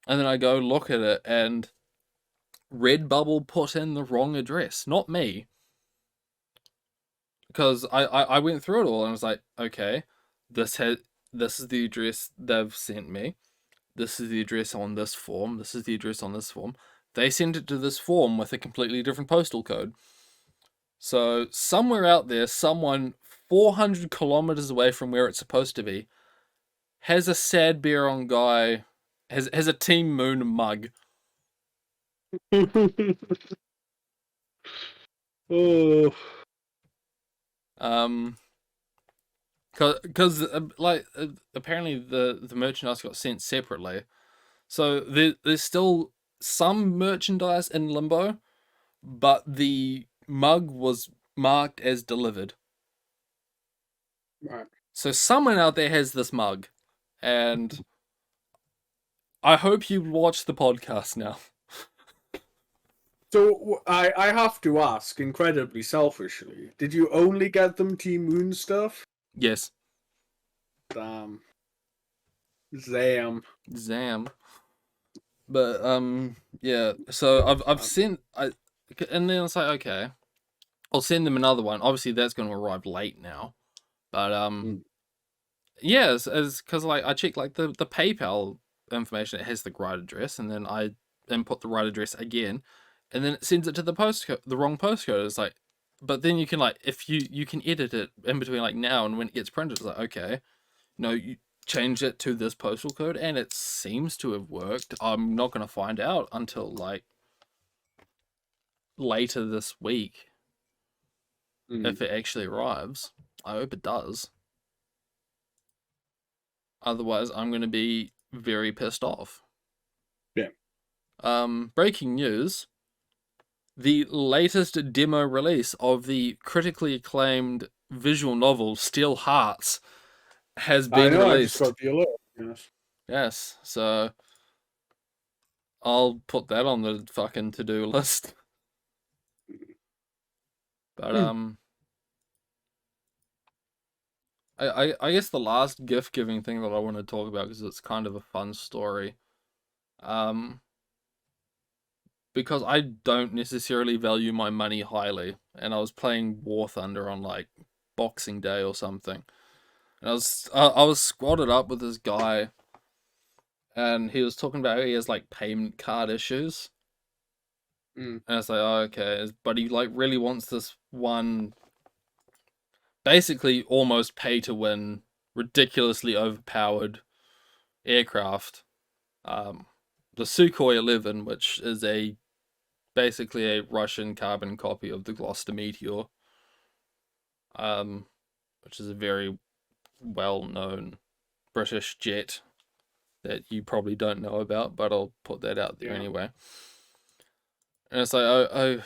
And then I go look at it, and Redbubble put in the wrong address, not me. Because I went through it all and I was like, okay, this is the address they've sent me. This is the address on this form. This is the address on this form. They sent it to this form with a completely different postal code. So somewhere out there, someone 400 kilometers away from where it's supposed to be has a sad bear on guy, has a Team Moon mug. Oh. Um, because apparently the merchandise got sent separately, so there's still some merchandise in limbo, but the mug was marked as delivered. Right. So someone out there has this mug, and I hope you watch the podcast now. So I have to ask, incredibly selfishly, did you only get them Team Moon stuff? Yes, Damn. Zam. Zam. But yeah. So I've sent and then it's like, okay, I'll send them another one. Obviously, that's going to arrive late now. But Mm. yeah, it's because like I checked like the PayPal information. It has the right address, and then I input the right address again, and then it sends it to the wrong postcode. It's like, but then you can like if you can edit it in between like now and when it gets printed. It's like, okay, no, you change it to this postal code, and it seems to have worked. I'm not gonna find out until like later this week Mm. if it actually arrives. I hope it does. Otherwise, I'm going to be very pissed off. Yeah. Breaking news: the latest demo release of the critically acclaimed visual novel Steel Hearts has I been know, I just released. got the alert. Yes. Yes, so I'll put that on the fucking to-do list. But Mm. I guess the last gift giving thing that I want to talk about, because it's kind of a fun story. Um, because I don't necessarily value my money highly, and I was playing War Thunder on like Boxing Day or something, and I was squatted up with this guy, and he was talking about how he has like payment card issues, Mm. and it's like, oh, okay, but he like really wants this one, basically almost pay to win, ridiculously overpowered aircraft, um, the Sukhoi 11, which is a basically a Russian carbon copy of the Gloucester Meteor, which is a very well-known British jet that you probably don't know about, but I'll put that out there Yeah. anyway. And it's like, oh,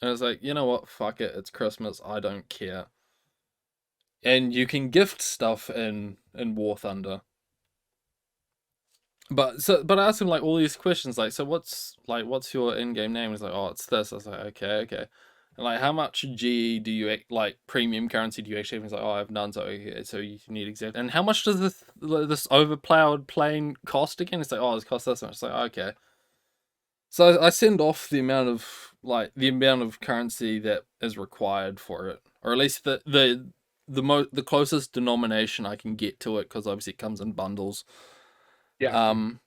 and it's like, you know what? Fuck it. It's Christmas. I don't care. And you can gift stuff in War Thunder. But I asked him like all these questions, like, so what's your in-game name? He's like, oh, it's this. I was like, okay. And like, how much GE do you like premium currency do you actually have? He's like, oh, I have none. So okay, so you need exact. And how much does this overpowered plane cost again? It's like, oh, it costs this much. It's like, okay. So I send off the amount of currency that is required for it, or at least the closest denomination I can get to it, because obviously it comes in bundles. Yeah. Um,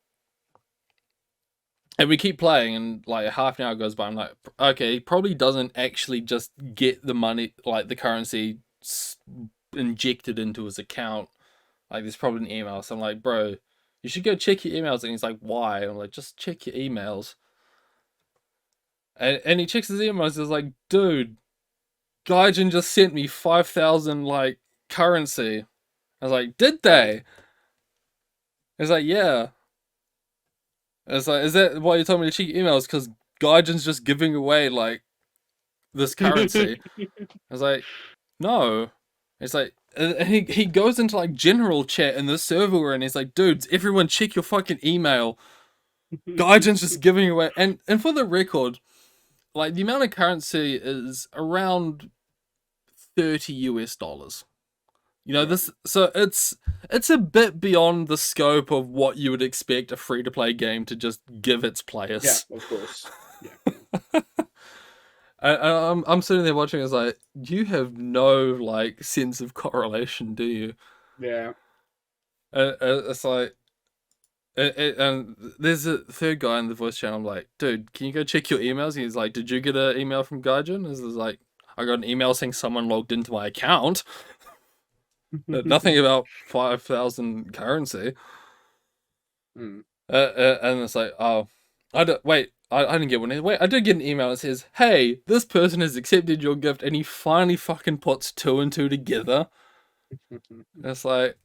and we keep playing, and like half an hour goes by. I'm like, okay, he probably doesn't actually just get the money, like the currency, injected into his account. Like, there's probably an email. So I'm like, bro, you should go check your emails. And he's like, why? And I'm like, just check your emails. And he checks his emails. He's like, dude, Gaijin just sent me 5,000 like currency. I was like, did Right. they? It's like, yeah. It's like, is that why you told me to check your emails? Because Gaijin's just giving away like this currency. I was like, no. It's like, and he goes into like general chat in the server and he's like, dudes, everyone check your fucking email. Gaijin's just giving away. And for the record, like the amount of currency is around 30 US dollars. You know, Right. this, so it's a bit beyond the scope of what you would expect a free to play game to just give its Yeah, players. of course. Yeah. I'm sitting there watching. It's like you have no like sense of correlation, do you? Yeah. It's like, and there's a third guy in the voice channel. I'm like, dude, can you go check your emails? And he's like, did you get an email from Gaijin? This is like, I got an email saying someone logged into my account. Nothing about 5,000 currency. Mm. And it's like, oh, I don't wait. I didn't get one. Wait, I did get an email that says, "Hey, this person has accepted your gift," and he finally fucking puts two and two together. It's like,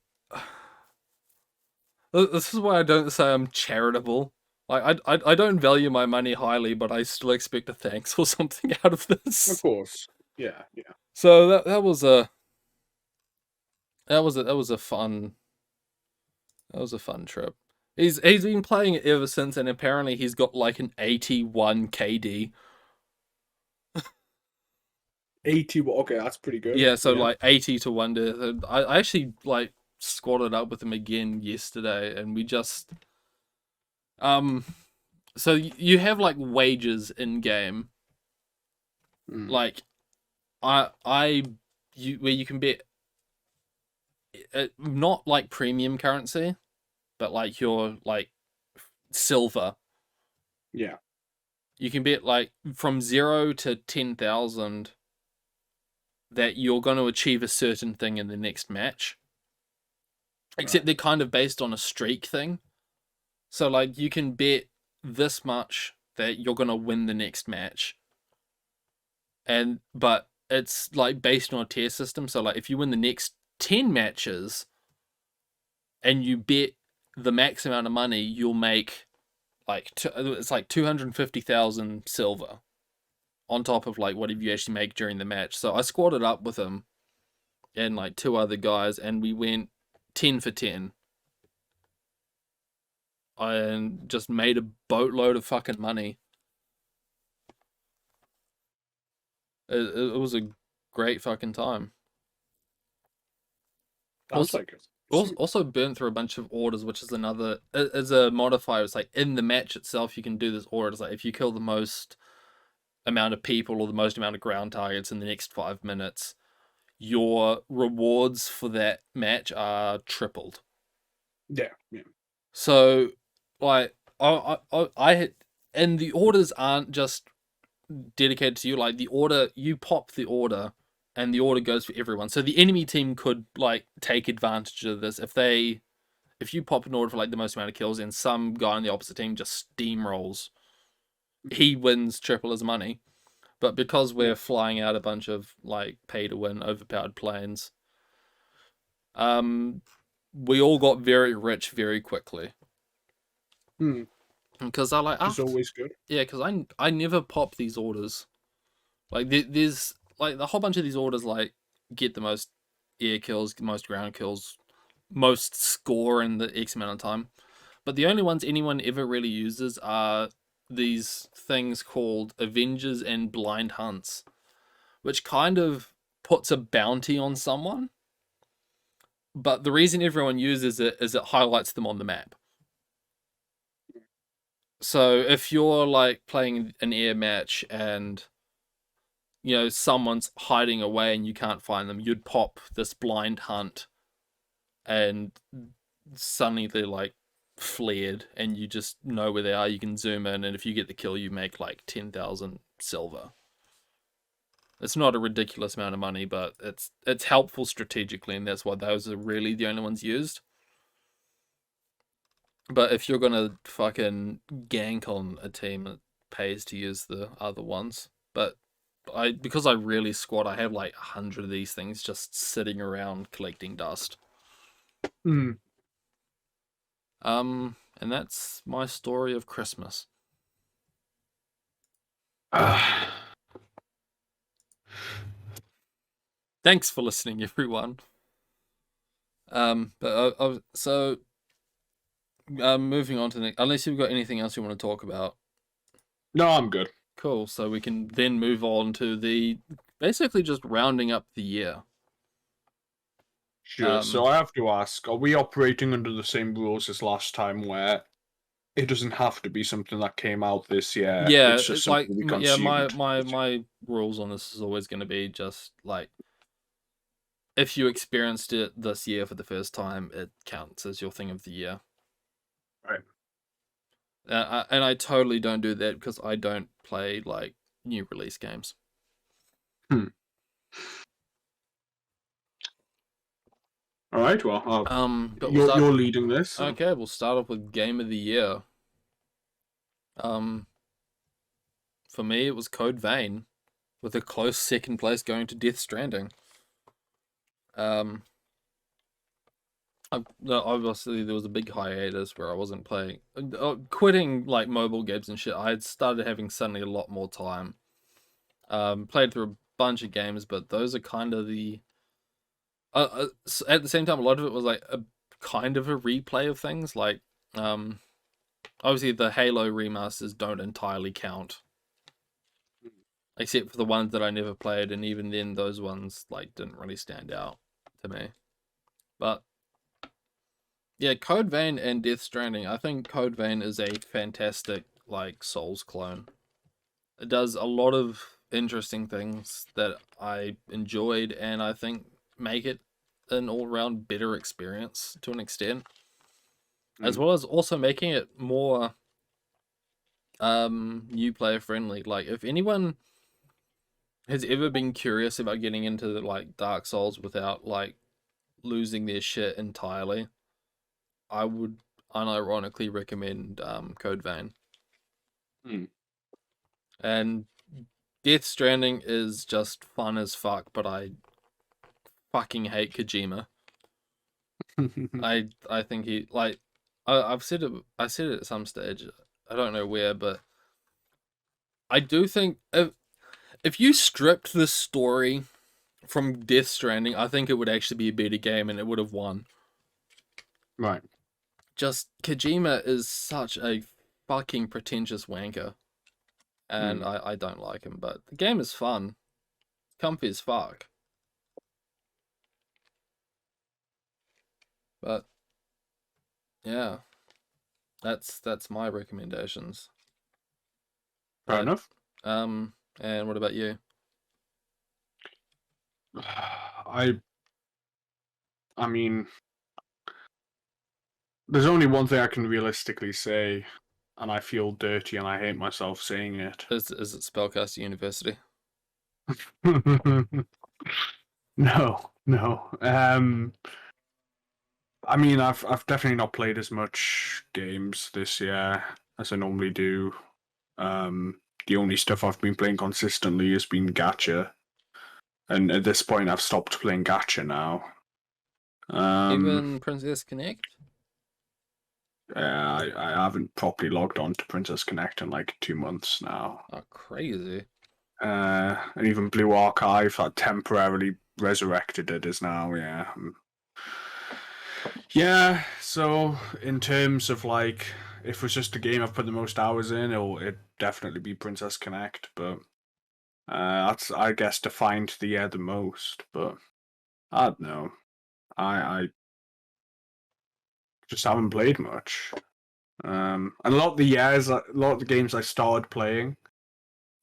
this is why I don't say I'm charitable. Like, I don't value my money highly, but I still expect a thanks or something out of Of this. course. Yeah. Yeah. So that was a that was a fun trip. He's been playing it ever since, and apparently he's got like an 81 KD. 80. Okay, that's pretty good. Yeah, so Yeah. like 80 to 1 to. I actually like squatted up with him again yesterday, and we just um. So you have like wages in game, Mm. like I you where you can bet not like premium currency, but like your like silver. Yeah. You can bet like from 0 to 10,000 that you're going to achieve a certain thing in the next match. Except Right. they're kind of based on a streak thing. So like you can bet this much that you're gonna win the next match, and but it's like based on a tier system. So like if you win the next 10 matches and you bet the max amount of money, you'll make like it's like 250,000 silver on top of like whatever you actually make during the match. So I squatted up with him and like two other guys, and we went 10 for 10 and just made a boatload of fucking money. It was a great fucking time. Sounds Also, like it. Sweet. also burnt through a bunch of orders, which is another as a modifier. It's like in the match itself, you can do this order. It's like if you kill the most amount of people or the most amount of ground targets in the next 5 minutes, your rewards for that match are tripled. Yeah. Yeah. So, like, and the orders aren't just dedicated to you. Like the order, you pop the order, and the order goes for everyone. So the enemy team could like take advantage of this if you pop an order for like the most amount of kills, and some guy on the opposite team just steamrolls, he wins triple his money. But because Yeah. we're flying out a bunch of like pay to win overpowered planes, we all got very rich very quickly. Hmm. Because I like Which is after always good. yeah, because I never pop these orders. Like there's like a whole bunch of these orders like get the most air kills, most ground kills, most score in the X amount of time. But the only ones anyone ever really uses are these things called Avengers and Blind Hunts, which kind of puts a bounty on someone. But the reason everyone uses it is it highlights them on the map. So if you're like playing an air match and someone's hiding away and you can't find them, you'd pop this blind hunt and suddenly they're like flared and you just know where they are. You can zoom in, and if you get the kill, you make like 10,000 silver. It's not a ridiculous amount of money, but it's helpful strategically, and that's why those are really the only ones used. But if you're gonna fucking gank on a team, pays to use the other ones. But because I really squat, I have like 100 of these things just sitting around collecting dust. Mm. And that's my story of Christmas. Ah. Thanks for listening, everyone. Moving on to the next, unless you've got anything else you want to talk about. No, I'm good. Cool. So we can then move on to the basically just rounding up the year. Sure. So I have to ask: are we operating under the same rules as last time, where it doesn't have to be something that came out this year? Yeah, It's just something we yeah, my consumed. my my rules on this is always going to be just like if you experienced it this year for the first time, it counts as your thing of the year. Right. And I totally don't do that because I don't play like new release games. Hmm. All right. Well, But we'll you're start. leading this. So. Okay, we'll start off with game of the year. Um, for me, it was Code Vein, with a close second place going to Death Stranding. Um, obviously there was a big hiatus where I wasn't playing, quitting like mobile games and shit. I had started having suddenly a lot more time. Played through a bunch of games, but those are kind of the. At the same time, a lot of it was like a kind of a replay of things. Like, obviously the Halo remasters don't entirely count, except for the ones that I never played, and even then, those ones like didn't really stand out to me. But yeah, Code Vein and Death Stranding. I think Code Vein is a fantastic like Souls clone. It does a lot of interesting things that I enjoyed, and I think make it an all-round better experience to an extent, as well as also making it more new player friendly. Like if anyone has ever been curious about getting into like Dark Souls without like losing their shit entirely, I would unironically recommend Code Vein. Hmm. And Death Stranding is just fun as fuck, but I fucking hate Kojima. I think he like I've said it. I said it at some stage. I don't know where, but I do think if you stripped the story from Death Stranding, I think it would actually be a better game and it would have won. Right. Just Kojima is such a fucking pretentious wanker, and Hmm. I don't like him. But the game is fun, comfy as fuck. But yeah, that's my recommendations. Fair But enough. and what about you? I I mean, there's only one thing I can realistically say, and I feel dirty and I hate myself saying it. Is it Spellcaster University? No, no. I mean, I've definitely not played as much games this year as I normally do. The only stuff I've been playing consistently has been gacha, and at this point, I've stopped playing gacha now. Um, Even Princess Connect? I haven't properly logged on to Princess Connect in like 2 months now. Oh, crazy. And even Blue Archive that temporarily resurrected it is now, yeah. Yeah, so in terms of like, if it was just a game I've put the most hours in, it'd definitely be Princess Connect, but that's, I guess, defined the year the most, but I don't know. I just haven't played much. And a lot of the years, a lot of the games I started playing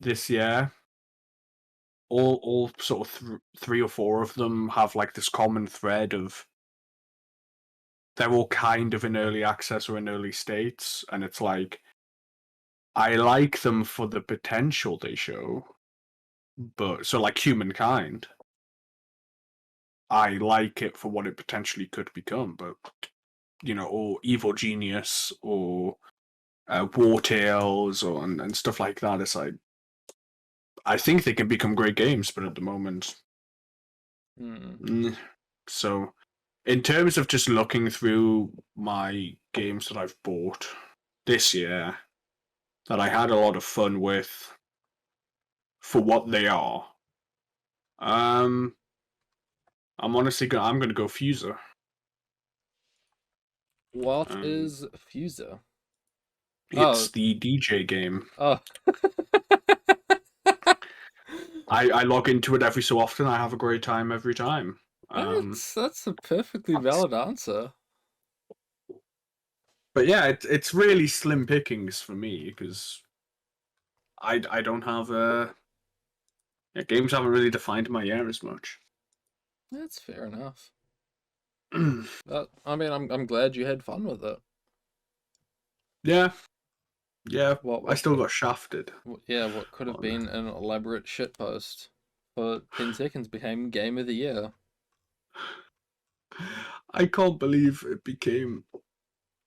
this year, all sort of 3 or 4 of them have like this common thread of they're all kind of in early access or in early states, and it's like I like them for the potential they show, but so like Humankind, I like it for what it potentially could become, but or Evil Genius or War Tales and stuff like that. It's like I think they can become great games, but at the moment, Hmm. mm. So in terms of just looking through my games that I've bought this year that I had a lot of fun with for what they are, um, I'm gonna go Fuser. What Um, is Fuser? it's Oh, the DJ game. oh. I log into it every so often. I have a great time every time. That's a perfectly That's, valid answer. but yeah, it's really slim pickings for me because I don't have yeah, games haven't really defined my year as much. That's fair enough. I mean, I'm glad you had fun with it. Yeah, yeah. I What still could got shafted yeah, what could have on. been an elaborate shitpost for 10 seconds became game of the year. I can't believe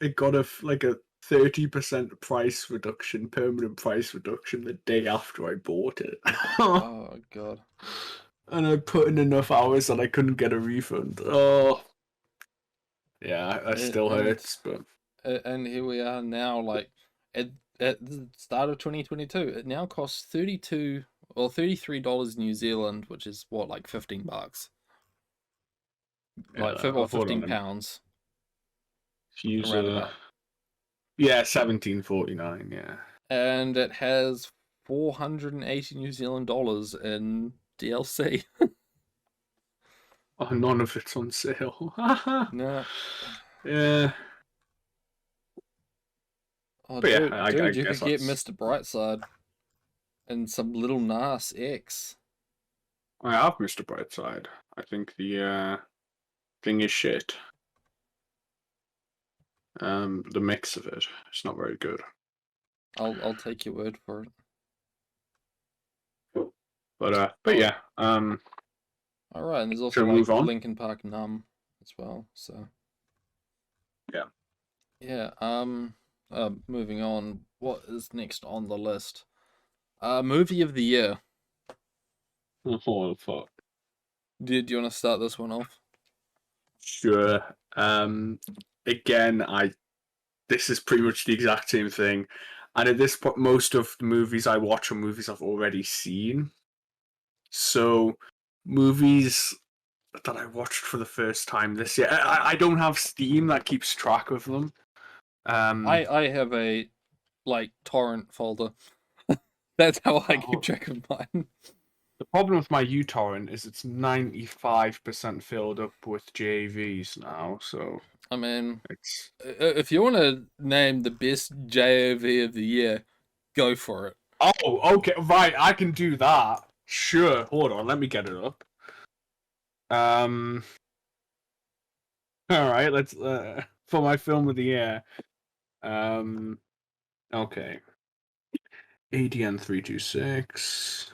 it got like a 30% price reduction, permanent price reduction the day after I bought it. Oh god. And I put in enough hours that I couldn't get a refund. Oh, yeah, that A- still And hurts, but and here we are now, like at the start of 2022. It now costs 32 or $33 New Zealand, which is what, like 15 bucks, yeah, like or hold 15 on. pounds around Fuser, about. yeah, 17.49. Yeah. And it has 480 New Zealand dollars in DLC. Oh, none of it's on sale. No. Yeah, Oh, but yeah, I dude, you guess could get that's. Mr. Brightside and some little Nas X. I have Mr. Brightside. I think the thing is shit. The mix of it, it's not very good. I'll take your word for it. But Oh, yeah. all right, and there's also Shall we like move on? Linkin Park Numb as well. So Yeah. yeah. Moving on. What is next on the list? Movie of the year. Oh fuck. Do you want to start this one off? Sure. Again, I this is pretty much the exact same thing, and at this point, most of the movies I watch are movies I've already seen. So, movies that I watched for the first time this year, I don't have Steam that keeps track of them. Um, I have a like torrent folder. That's how I keep oh, track of mine. the problem with my uTorrent is it's 95% filled up with JVs now, so I mean, it's. if you want to name the best JOV of the year, go for it. Oh, okay, right, I can do that. Sure, hold on, let me get it up. Um, all right, let's for my film of the year. Um, okay, ADN 326,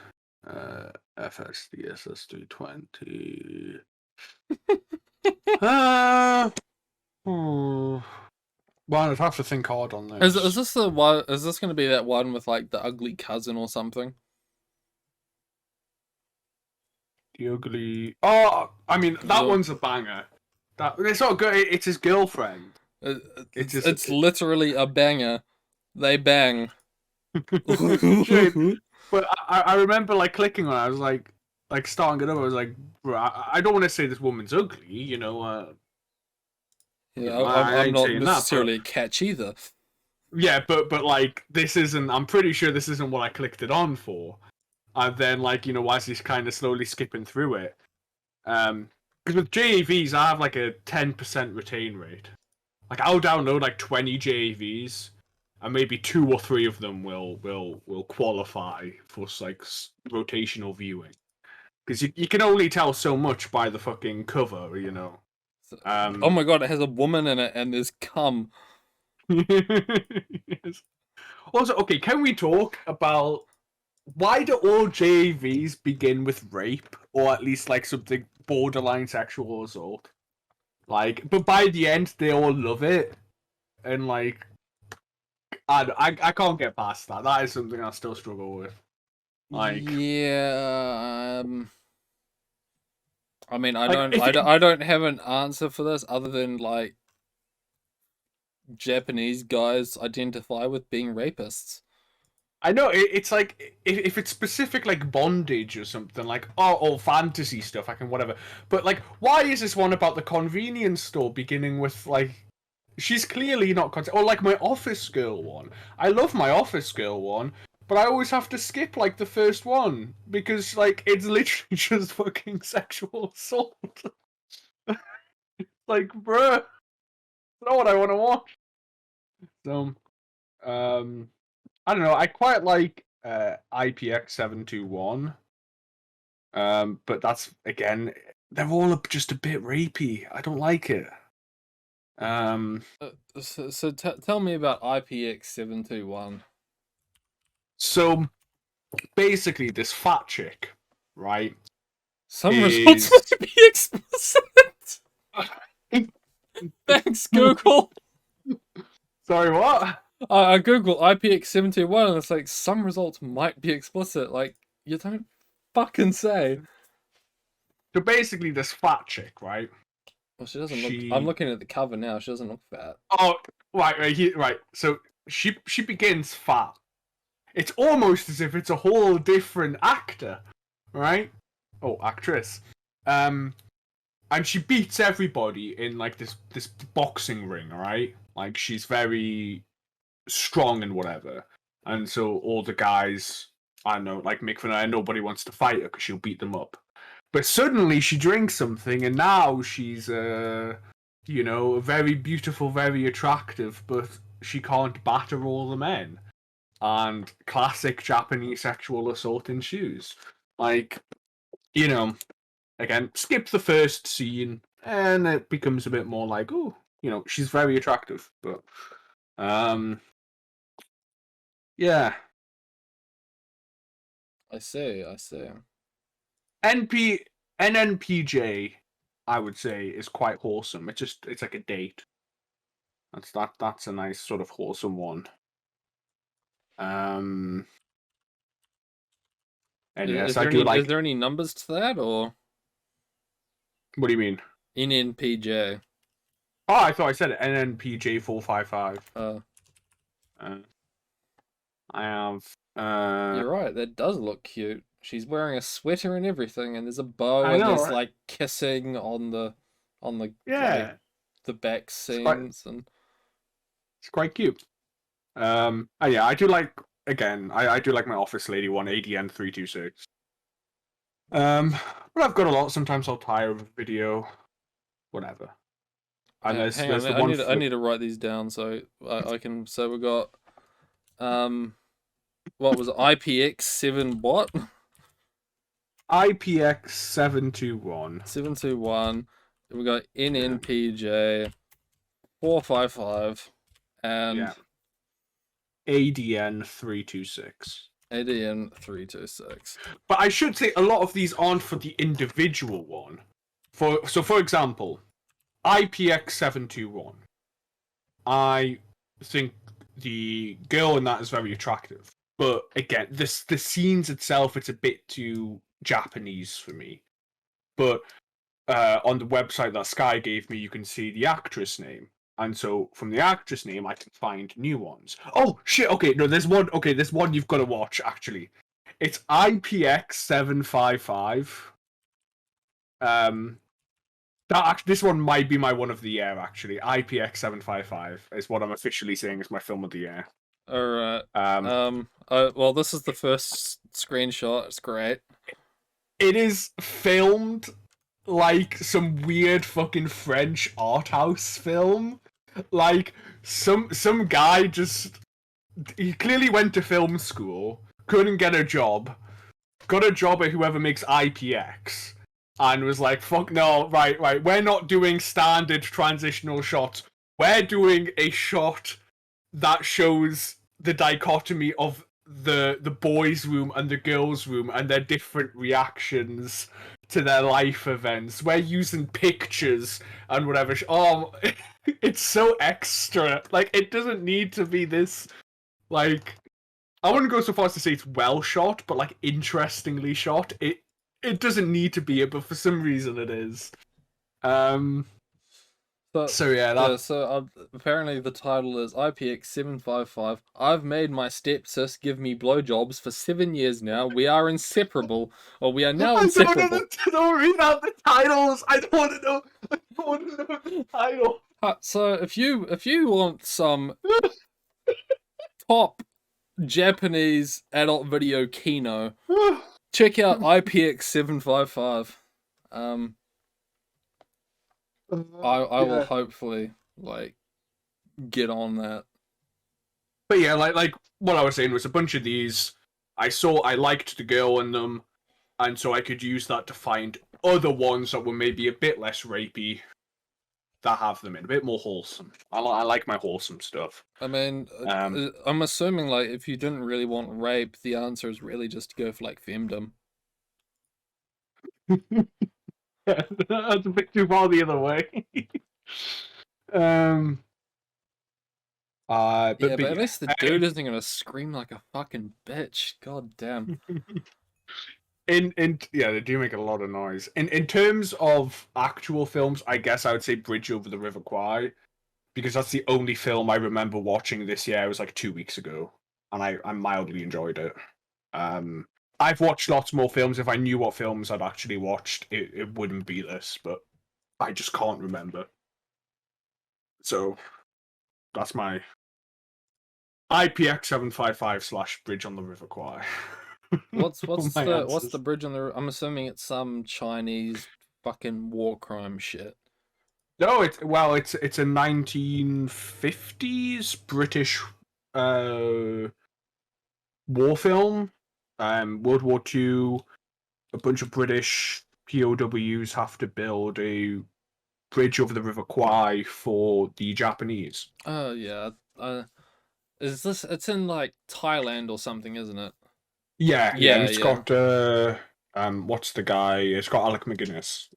FSDSS 320. Uh, hmm. Well, I'd have to think hard on Is this. this the one? Is this going to be that one with like the ugly cousin or something? The ugly. Oh, I mean that The, one's a banger. That it's not good. It's his girlfriend. It's just. it's literally a banger. They bang. Shame. But I remember like clicking on it. I was like starting it up. I was like, bro, I don't want to say this woman's ugly. Yeah, I I'm ain't not saying that. But necessarily a catch either. yeah, but like this isn't. I'm pretty sure this isn't what I clicked it on for. And then like as he's kind of slowly skipping through it, because with JAVs I have like a 10% retain rate. Like I'll download like 20 JAVs, and maybe two or three of them will qualify for like rotational viewing. Because you can only tell so much by the fucking cover. So- oh Um, my god, it has a woman in it and there's cum. yes. Also, okay, can we talk about why do all JAVs begin with rape or at least like something borderline sexual assault? Like, but by the end they all love it, and like I can't get past that. That is something I still struggle with. Like, Yeah. I mean, if it, I don't have an answer for this other than like Japanese guys identify with being rapists. I know it's like if it's specific like bondage or something like or fantasy stuff, I can whatever. But like, why is this one about the convenience store beginning with like she's clearly not or like my office girl one. I love my office girl one, but I always have to skip like the first one because like it's literally just fucking sexual assault. Like, bruh, that's not what I want to watch. So, um, I don't know. I quite like IPX 721. But that's again, they're all just a bit rapey. I don't like it. Um, Tell me about IPX 721. so basically, this fat chick, right, Some results is may be explicit. Thanks, Google. sorry, what? I Google IPX 721 and it's like some results might be explicit. Like you don't fucking say. So basically, this fat chick, right? Well, she doesn't look. I'm She looking at the cover now. She doesn't look fat. oh right. So she begins fat. It's almost as if it's a whole different actor, right? Oh, actress. Um, and she beats everybody in like this boxing ring, right? Like she's very strong and whatever, and so all the guys, I don't know, like Mick Fanay, nobody wants to fight her because she'll beat them up. But suddenly she drinks something, and now she's very beautiful, very attractive, but she can't batter all the men. And classic Japanese sexual assault ensues. Like, you know, again, skip the first scene, and it becomes a bit more like, oh, she's very attractive, but yeah. I see. I see. NP NNPJ, I would say, is quite wholesome. It's like a date. That's a nice sort of wholesome one. Um, and yes, I do Is like. there any numbers to that or What do you mean? NNPJ? Oh, I thought I said it. NNPJ 455. Uh, Uh, I have. you're right. That does look cute. She's wearing a sweater and everything, and there's a bow, I and know, there's right? like kissing on the like Yeah, the back it's quite scenes, and it's quite cute. And yeah, I do like again. I do like my office lady one, ADN 326. But I've got a lot. Sometimes I'll tire of a video, whatever. And hang there's on. the one I for need to write these down so I can. So we got um, what was it? IPX 7 what? IPX 721. 721. We got Yeah, NNPJ 455 and yeah. ADN 326. ADN 326. But I should say a lot of these aren't for the individual one. For example, IPX 721. I think the girl in that is very attractive. But again, the scenes itself, it's a bit too Japanese for me. But on the website that Sky gave me, you can see the actress name. And so from the actress name, I can find new ones. Oh, shit. Okay, no, there's one. Okay, there's one you've got to watch, actually. It's IPX 755. Um, this one might be my one of the year, actually. IPX 755 is what I'm officially saying is my film of the year. All right. Um, Well, this is the first screenshot. It's great. it is filmed like some weird fucking French art house film. Like some guy just he clearly went to film school, couldn't get a job, got a job at whoever makes IPX, and was like, "Fuck no, right, we're not doing standard transitional shots. We're doing a shot that shows the dichotomy of the boys' room and the girls' room and their different reactions to their life events. We're using pictures and whatever. Oh, it's so extra. Like it doesn't need to be this Like, I wouldn't go so far as to say it's well shot, but like interestingly shot. It doesn't need to be it, but for some reason it is. Um. So So yeah, yeah, that. so apparently the title is IPX755. I've made my stepsis give me blowjobs for 7 years now. We are inseparable, or we are now I don't know. inseparable. Don't read out the titles. I don't want to know. I don't want to know the title. So if you want some top Japanese adult video kino, check out IPX755. Um, I will Yeah. hopefully like get on that. But yeah, like what I was saying was a bunch of these. I liked the girl in them, and so I could use that to find other ones that were maybe a bit less rapey that have them in a bit more wholesome. I like my wholesome stuff. I mean, Um, I'm assuming like if you didn't really want rape, the answer is really just to go for like femdom. yeah, that's a bit too far the other way. um, Yeah, but but at yeah. least the dude isn't gonna scream like a fucking bitch. God damn. In yeah, they do make a lot of noise. In terms of actual films, I guess I would say Bridge Over the River Kwai, because that's the only film I remember watching this year. It was like 2 weeks ago, and I mildly enjoyed it. Um, I've watched lots more films. If I knew what films I'd actually watched, it wouldn't be this, but I just can't remember. So that's my IPX755 / Bridge on the River Kwai. What's All what's my the what's the answers. bridge on the? I'm assuming it's some Chinese fucking war crime shit. No, it's a 1950s British uh war film. World War II, a bunch of British POWs have to build a bridge over the River Kwai for the Japanese. Oh yeah. Is this? It's in like Thailand or something, isn't it? Yeah, and Yeah, it's yeah. got what's the guy? It's got Alec McGuinness.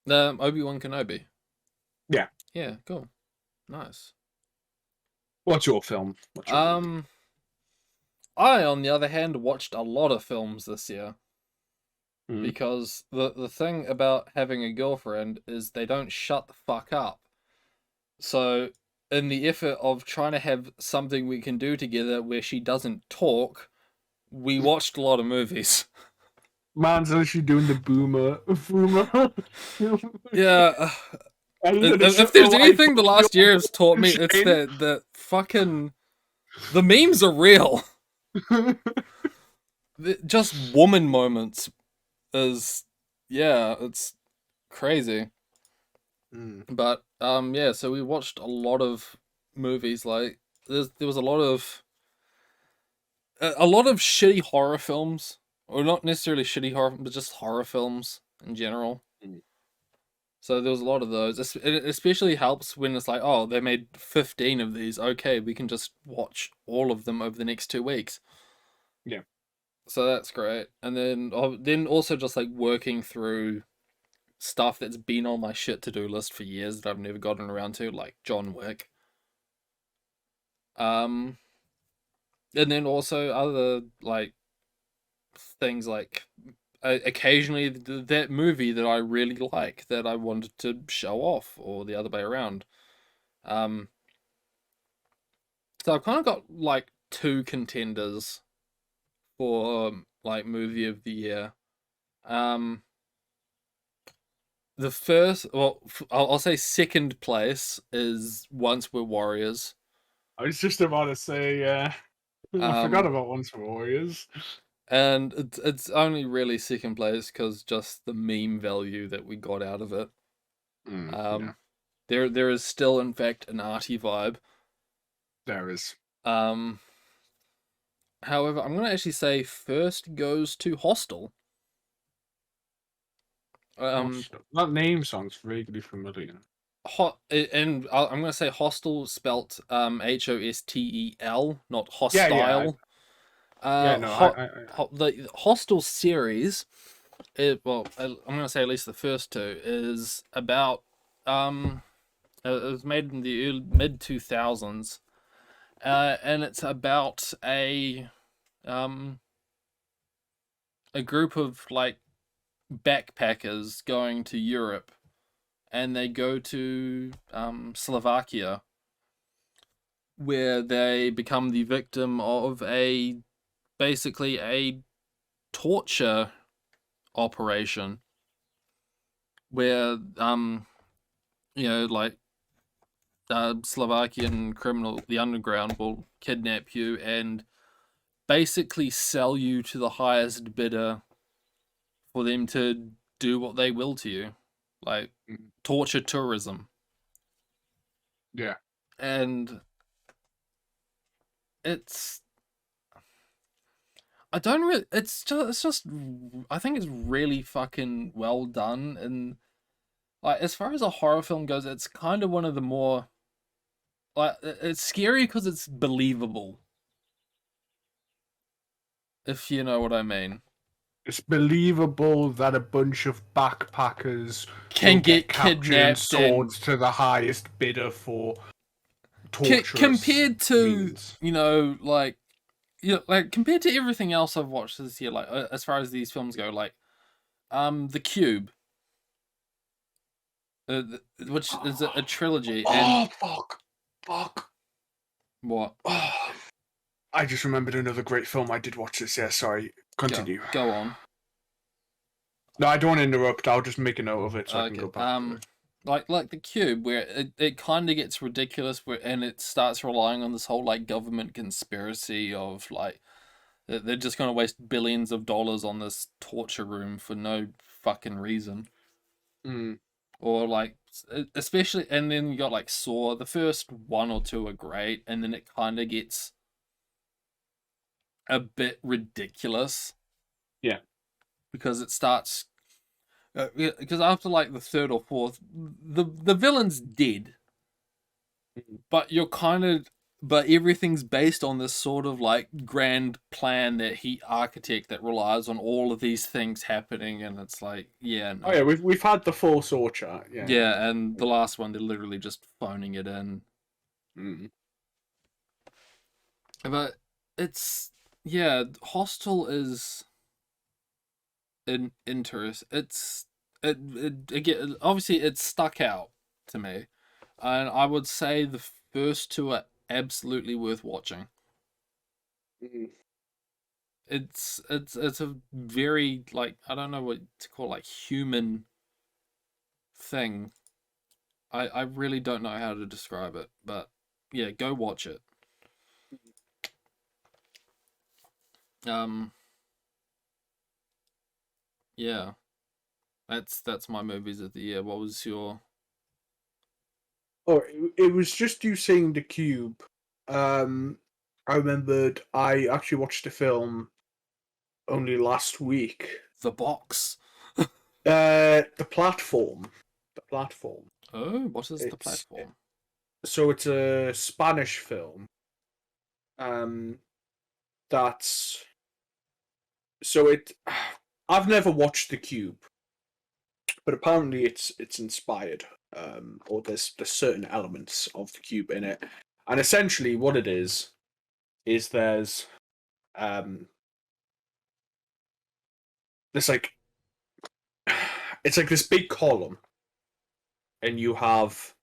The Obi-Wan Kenobi. Yeah. Yeah, cool, nice. What's your film? What's your movie? Um, I on the other hand watched a lot of films this year. Mm. Because the thing about having a girlfriend is they don't shut the fuck up. So in the effort of trying to have something we can do together where she doesn't talk, we watched a lot of movies. Man's actually doing the boomer. Yeah, And then it's if just a there's white anything the last year has taught me, it's Shane. that the fucking the memes are real. Just woman moments is yeah, it's crazy. Mm. But yeah, so we watched a lot of movies. Like there was a lot of shitty horror films, or not necessarily shitty horror, but just horror films in general. Mm. So there was a lot of those. It especially helps when it's like, oh, they made 15 of these. Okay, we can just watch all of them over the next 2 weeks. Yeah. So that's great. And then also just like working through stuff that's been on my shit to do list for years that I've never gotten around to, like John Wick. Um, and then also other like things like occasionally that movie that I really like that I wanted to show off, or the other way around. Um, so I've kind of got like two contenders for like movie of the year. Um, the first, well, I'll say second place is Once We're Warriors. I was just about to say, I forgot Um, about Once for Warriors. and it's only really second place because just the meme value that we got out of it. Yeah, Um, there is still in fact an arty vibe. there is. Um, however, I'm gonna actually say first goes to Hostel. Um, That name sounds vaguely familiar. and I'm gonna say Hostel spelt Hostel, not Yeah. hostile. Yeah, no, The Hostel series, well, I'm gonna say at least the first two is about it was made in the mid 2000s, and it's about um a group of like backpackers going to Europe, and they go to Slovakia, where they become the victim of a basically a torture operation where like Slovakian criminal, the underground, will kidnap you and basically sell you to the highest bidder for them to do what they will to you, like Mm. torture tourism. Yeah. And it's I don't really. It's just. I think it's really fucking well done, and like as far as a horror film goes, it's kind of one of the more like it's scary because it's believable, if you know what I mean. It's believable that a bunch of backpackers will Can get get captured and kidnapped sold and to the highest bidder for torturous compared to means. like like compared to everything else I've watched this year, like as far as these films go, like The Cube, which is a trilogy, and Oh, fuck. Fuck. what Oh, I just remembered another great film I did watch this year. Sorry. Continue. go on. No, I don't want to interrupt. I'll just make a note of it so I can Okay. go back to it. Like the cube, where it kind of gets ridiculous, where and it starts relying on this whole like government conspiracy of like they're just gonna waste billions of dollars on this torture room for no fucking reason, Mm. or like especially, and then you got like Saw. The first one or two are great, and then it kind of gets a bit ridiculous Yeah. because it starts. Because after like the third or fourth, the villain's dead, Mm. but you're kind of but everything's based on this sort of like grand plan that he architect that relies on all of these things happening, and it's like yeah, Oh yeah, no. we've had the full Saw chat. Yeah. Yeah, and the last one they're literally just phoning it in. Mm. But it's yeah, Hostel is an interest. It again, obviously it's stuck out to me, and I would say the first two are absolutely worth watching. Mm. It's a very like I don't know what to call like human thing. I really don't know how to describe it, but yeah, go watch it. Um, yeah, that's my movies of the year. What was your? Oh, it was just you saying the cube. Um, I remembered I actually watched a film only last week. The Box. The platform. The platform. Oh, what is the It's platform? so it's a Spanish film. Um, that's so it. I've never watched The Cube, but apparently it's inspired. Or there's certain elements of The Cube in it, and essentially what it is um there's like it's like this big column, and you have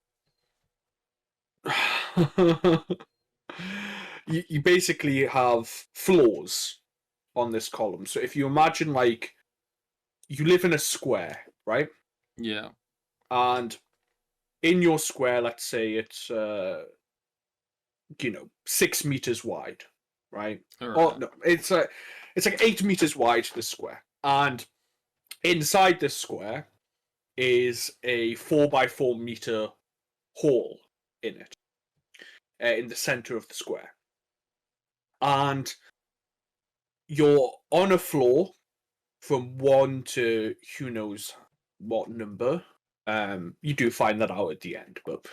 you basically have floors on this column. So if you imagine like you live in a square, right? Yeah. And in your square, let's say it's 6 meters wide, right? All Oh right. no, it's like 8 meters wide, the square, and inside this square is a 4 by 4 meter hall in it, in the center of the square, and you're on a floor from one to who knows what number. You do find that out at the end, but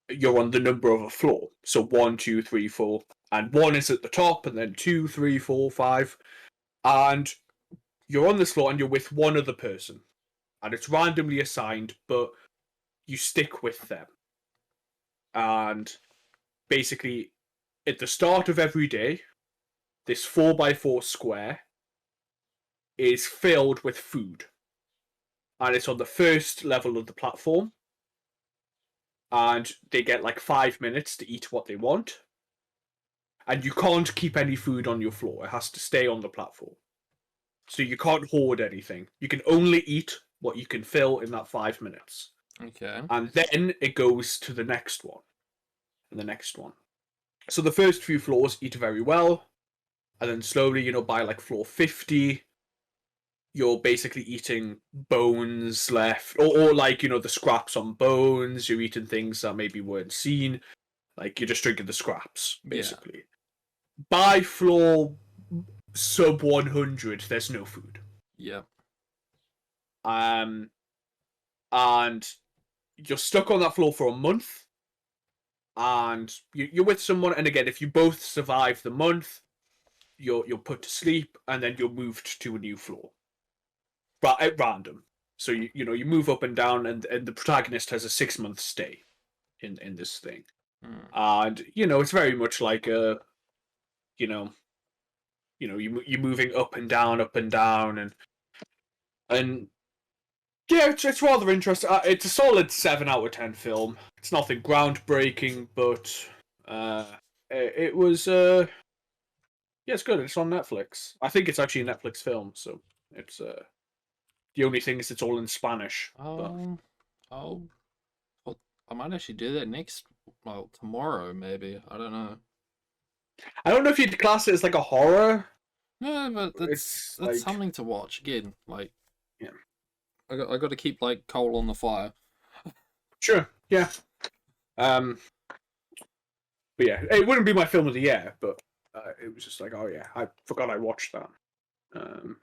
you're on the number of a floor. So one, two, three, four, and one is at the top, and then two, three, four, five, and you're on this floor, and you're with one other person, and it's randomly assigned, but you stick with them, and basically at the start of every day, this 4x4 square is filled with food, and it's on the first level of the platform, and they get like 5 minutes to eat what they want, and you can't keep any food on your floor. It has to stay on the platform. So you can't hoard anything. You can only eat what you can fill in that 5 minutes. Okay. And then it goes to the next one and the next one. So the first few floors eat very well, and then slowly, by like floor 50, you're basically eating bones left, or like, the scraps on bones. You're eating things that maybe weren't seen. Like, you're just drinking the scraps, Yeah. basically. By floor sub 100, there's no food. Yeah. Um, and you're stuck on that floor for a month, and you're with someone. And again, if you both survive the month, you're put to sleep, and then you're moved to a new floor, but at random. So you move up and down, and the protagonist has a 6 month stay in this thing, Mm. and it's very much like a you know you're moving up and down, and yeah, it's rather interesting. It's a solid 7 out of 10 film. It's nothing groundbreaking, but uh, it was yeah, it's good. It's on Netflix. I think it's actually a Netflix film, so it's the only thing is it's all in Spanish. But Oh, well, I might actually do that well, tomorrow maybe. I don't know. I don't know if you'd class it as like a horror. No, but It's that's like, something to watch again. Like, yeah, I got to keep like coal on the fire. sure, yeah. Um, but yeah, it wouldn't be my film of the year, but it was just like, oh yeah, I forgot I watched that. Um,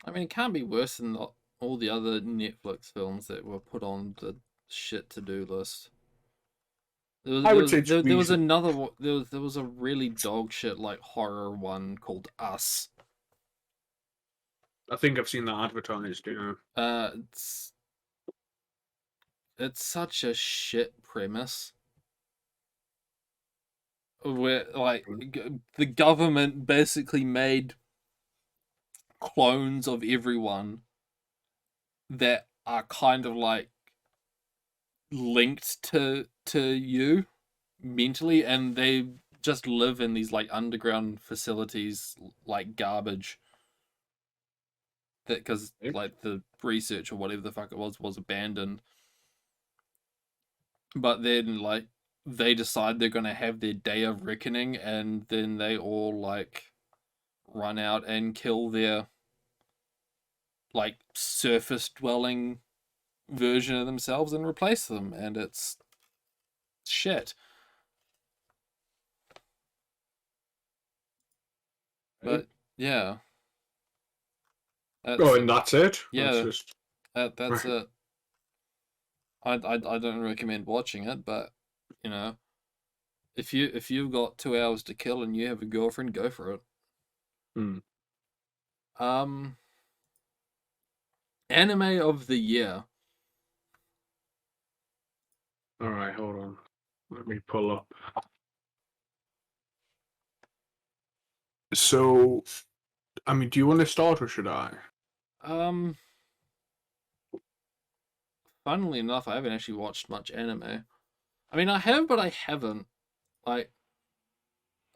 I mean, it can't be worse than all the other Netflix films that were put on the shit to do list. I would say it's There was reason. another there was a really dog shit like horror one called Us. I think I've seen that advertised. Uh, it's it's such a shit premise where like the government basically made clones of everyone that are kind of like linked to you mentally, and they just live in these like underground facilities like garbage, that because like the research or whatever the fuck it was abandoned. But then like they decide they're gonna have their day of reckoning, and then they all like run out and kill their like surface dwelling version of themselves and replace them, and it's shit. But yeah, Oh, that's and that's it. That's yeah, just that's it. I don't recommend watching it, but you know, if you've got 2 hours to kill and you have a girlfriend, go for it. Hmm. Um, Anime of the year. All right, hold on. Let me pull up. So, I mean, do you want to start or should I? Um, Funnily enough, I haven't actually watched much anime. I mean, I have, but I haven't. Like,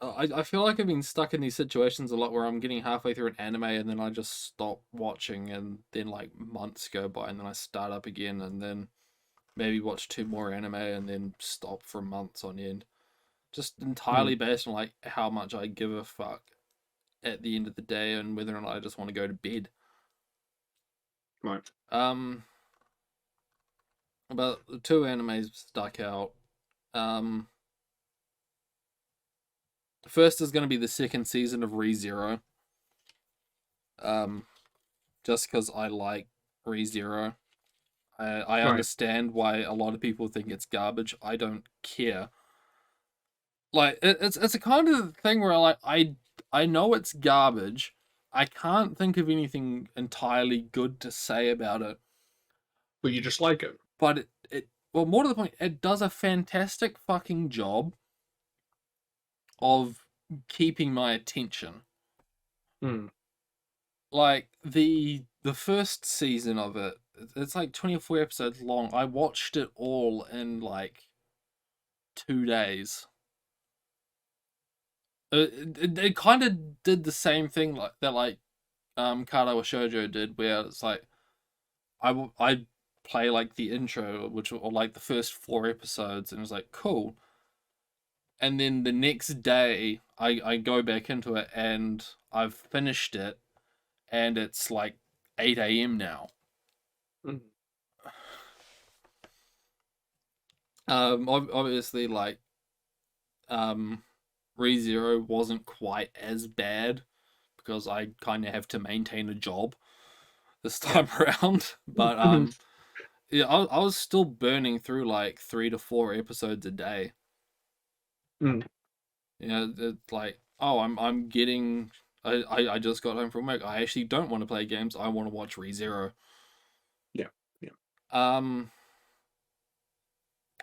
I feel like I've been stuck in these situations a lot where I'm getting halfway through an anime and then I just stop watching, and then like months go by and then I start up again, and then maybe watch two more anime and then stop for months on end. Just Hmm. entirely based on like how much I give a fuck at the end of the day and whether or not I just want to go to bed. Right. Um, but the two animes stuck out. Um, First is going to be the second season of ReZero. Um, just because I like ReZero. I Right. understand why a lot of people think it's garbage. I don't care. Like it's a kind of thing where I know it's garbage. I can't think of anything entirely good to say about it. But you just like it. But it well, more to the point, it does a fantastic fucking job of keeping my attention. Mm. Like the first season of it, it's like 24 episodes long. I watched it all in like 2 days. It kind of did the same thing like that, like Karawa Shoujo did, where it's like I play like the intro, which or like the first 4 episodes, and it was like cool. And then the next day, I go back into it and I've finished it, and it's like 8 a.m. now. Mm. Obviously, like ReZero wasn't quite as bad because I kind of have to maintain a job this Yeah. time around. But yeah, I was still burning through like 3 to 4 episodes a day. Mm. You know, it's like, oh, I'm getting. I just got home from work. I actually don't want to play games. I want to watch ReZero. Yeah. Yeah. Um,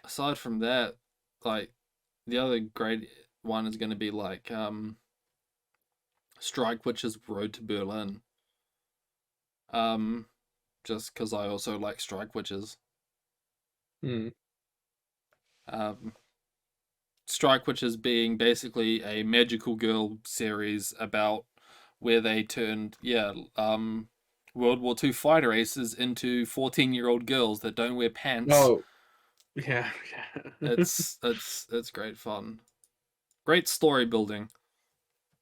aside from that, like the other great one is going to be like Strike Witch's Road to Berlin. Um, just because I also like Strike Witches. Mm. Um, Strike Witches being basically a magical girl series about where they turned World War II fighter aces into 14-year-old girls that don't wear pants. Oh. Yeah. Yeah. It's great fun. Great story building.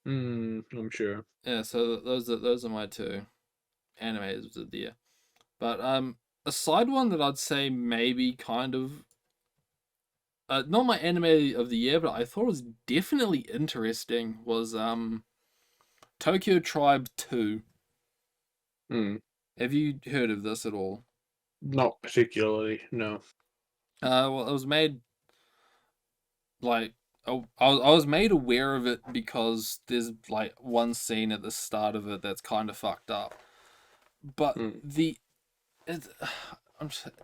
I'm sure. Yeah, so those are my two animes of the year. But a side one that I'd say maybe kind of not my anime of the year, but I thought was definitely interesting was Tokyo Tribe 2. Mm. Have you heard of this at all? Not particularly. No. Well, it was made like I was made aware of it because there's like one scene at the start of it that's kind of fucked up. But Mm. it,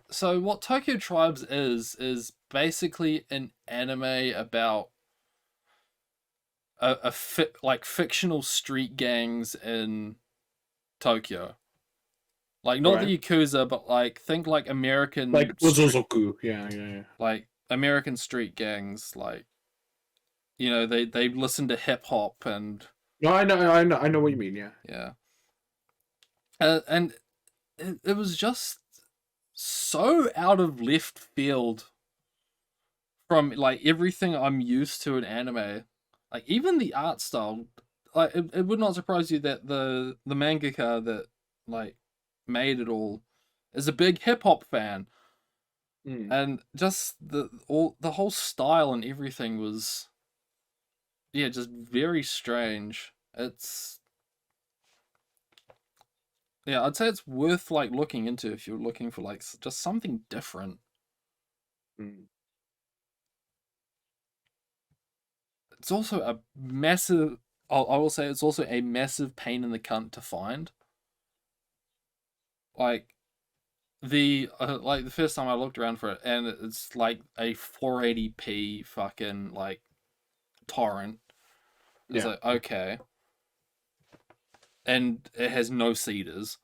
so what Tokyo Tribes is basically an anime about like fictional street gangs in Tokyo. Like All not right. the Yakuza, but like think like Like Ozozoku. Yeah. Yeah. Yeah. American street gangs, like they listen to hip hop and No, I know. I know. I know what you mean. Yeah. yeah, and it was just so out of left field from like everything I'm used to in anime. Like even the art style, like it would not surprise you that the mangaka that like made it all is a big hip hop fan, Mm. and just the whole style and everything was yeah just very strange. It's yeah, I'd say it's worth like looking into if you're looking for like just something different. Mm. It's also a massive. I will say it's also a massive pain in the cunt to find. Like the first time I looked around for it, and it's like a 480p fucking like torrent. It's Yeah. like okay, and it has no cedars.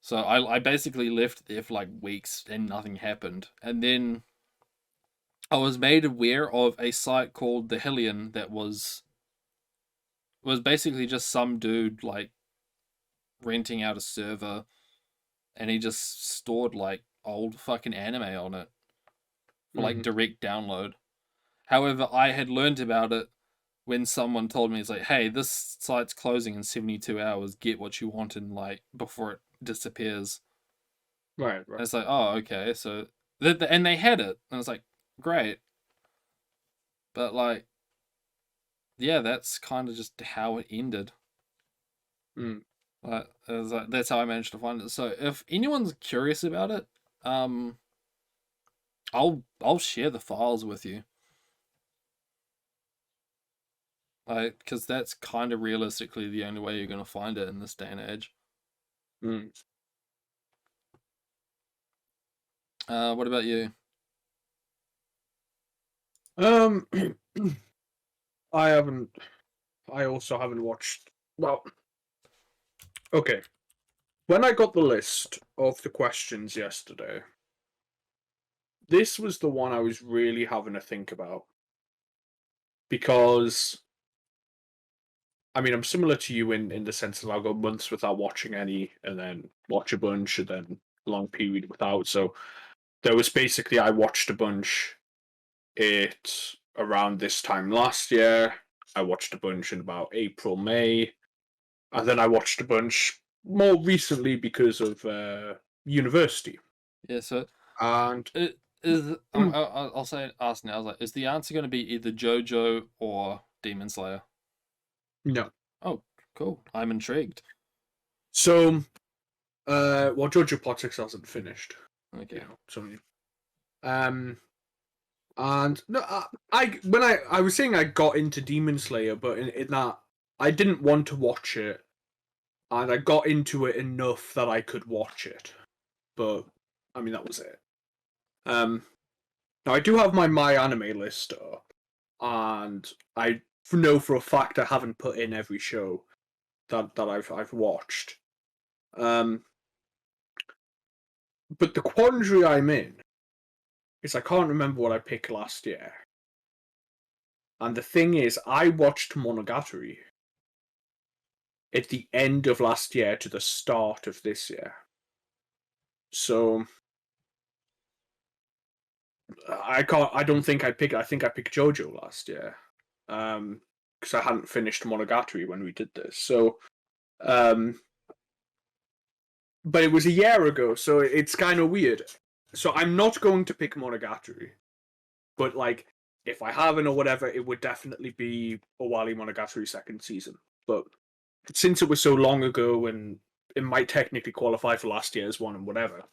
So I basically left there for like weeks and nothing happened. And then I was made aware of a site called the Hillian that was basically just some dude like renting out a server, and he just stored like old fucking anime on it for like Mm-hmm. direct download. However, I had learned about it when someone told me it's like, hey, this site's closing in 72 hours. Get what you want in like before it disappears. Right. Right. And it's like, oh, okay. So and they had it, and it's like, great. But like, yeah, that's kind of just how it ended. Mm. It was like that's how I managed to find it. So if anyone's curious about it, um, I'll share the files with you. Like, because that's kind of realistically the only way you're gonna find it in this day and age. Mm. What about you? Um. I haven't. I also haven't watched. Well, okay. When I got the list of the questions yesterday, this was the one I was really having to think about because I mean I'm similar to you in the sense that I'll go months without watching any, and then watch a bunch, and then a long period without. So there was basically I watched a bunch it around this time last year. I watched a bunch in about April, May, and then I watched a bunch more recently because of university. Yeah, so And it is. I'll say ask now. I was like, is the answer going to be either JoJo or Demon Slayer? no, Oh, cool. I'm intrigued. so well, Jojo Plot 6 hasn't finished, Okay. so um, and no, I when I was saying I got into Demon Slayer, but in that I didn't want to watch it, and I got into it enough that I could watch it, but I mean that was it. Um, Now I do have my anime list up, and I know for a fact I haven't put in every show that I've watched. Um, but the quandary I'm in is I can't remember what I picked last year. And the thing is, I watched Monogatari at the end of last year to the start of this year. So I can't. I don't think I picked. I think I picked JoJo last year, because I hadn't finished Monogatari when we did this. So, um, but it was a year ago, so it's kind of weird. So I'm not going to pick Monogatari, but like if I haven't or whatever, it would definitely be Owali Monogatari second season. But since it was so long ago and it might technically qualify for last year's one and whatever,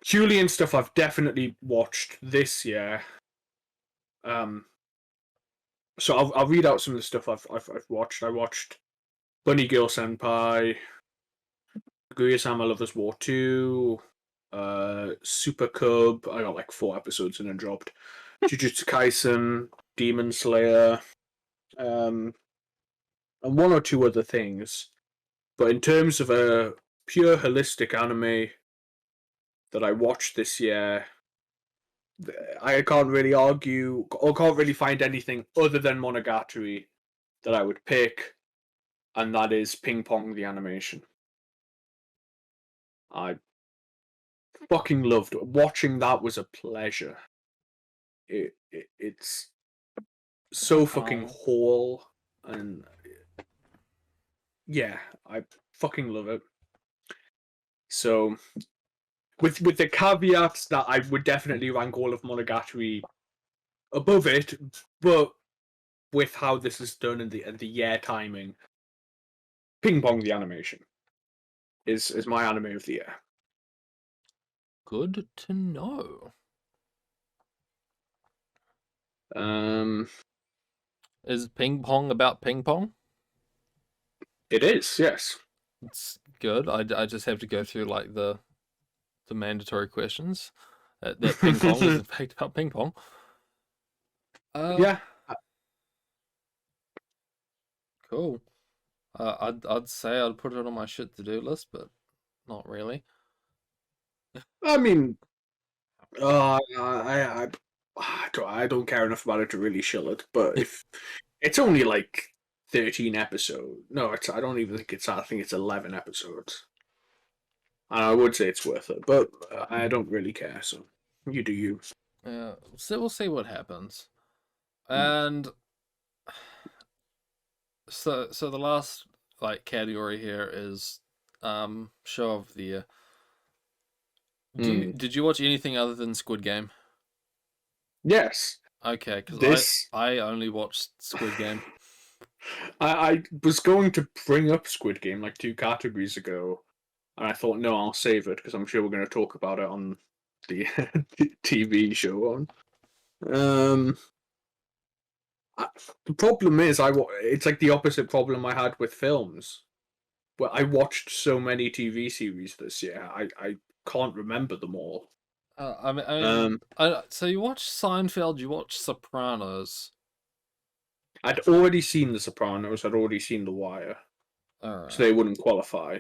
Julian stuff I've definitely watched this year. Um, so I'll read out some of the stuff I've watched. I watched Bunny Girl Senpai, Kaguya-sama Lovers War 2, Super Cub. I got like 4 episodes and then dropped. Jujutsu Kaisen, Demon Slayer, um, and one or two other things. But in terms of a pure holistic anime that I watched this year, I can't really argue or can't really find anything other than Monogatari that I would pick, and that is Ping Pong the animation. I fucking loved it. Watching that was a pleasure. It's so fucking Um, whole, and yeah, I fucking love it. So with the caveats that I would definitely rank all of Monogatari above it, but with how this is done and the year timing, Ping Pong the animation is my anime of the year. good to know. Um, Is ping pong about ping pong? it is, yes. It's good. I just have to go through like the mandatory questions. That ping pong is in fact about ping pong. Uh, Yeah, cool. I'd say I'd put it on my shit to do list, but not really. I mean, I don't care enough about it to really shill it, but if it's only like 13 episodes, no, I don't even think it's that. I think it's 11 episodes. And I would say it's worth it, but I don't really care, so you do you. Yeah, so we'll see what happens. Mm. And so the last like category here is show of the year. Mm. Did you watch anything other than Squid Game? Yes, Okay, because this. I only watched Squid Game. I was going to bring up Squid Game like 2 categories ago, and I thought, no, I'll save it because I'm sure we're going to talk about it on the TV show on. Um, the problem is, it's like the opposite problem I had with films. Well, I watched so many TV series this year, I can't remember them all. I mean, Um, so you watched Seinfeld, you watched Sopranos. I'd already seen The Sopranos. I'd already seen The Wire, All so right. they wouldn't qualify.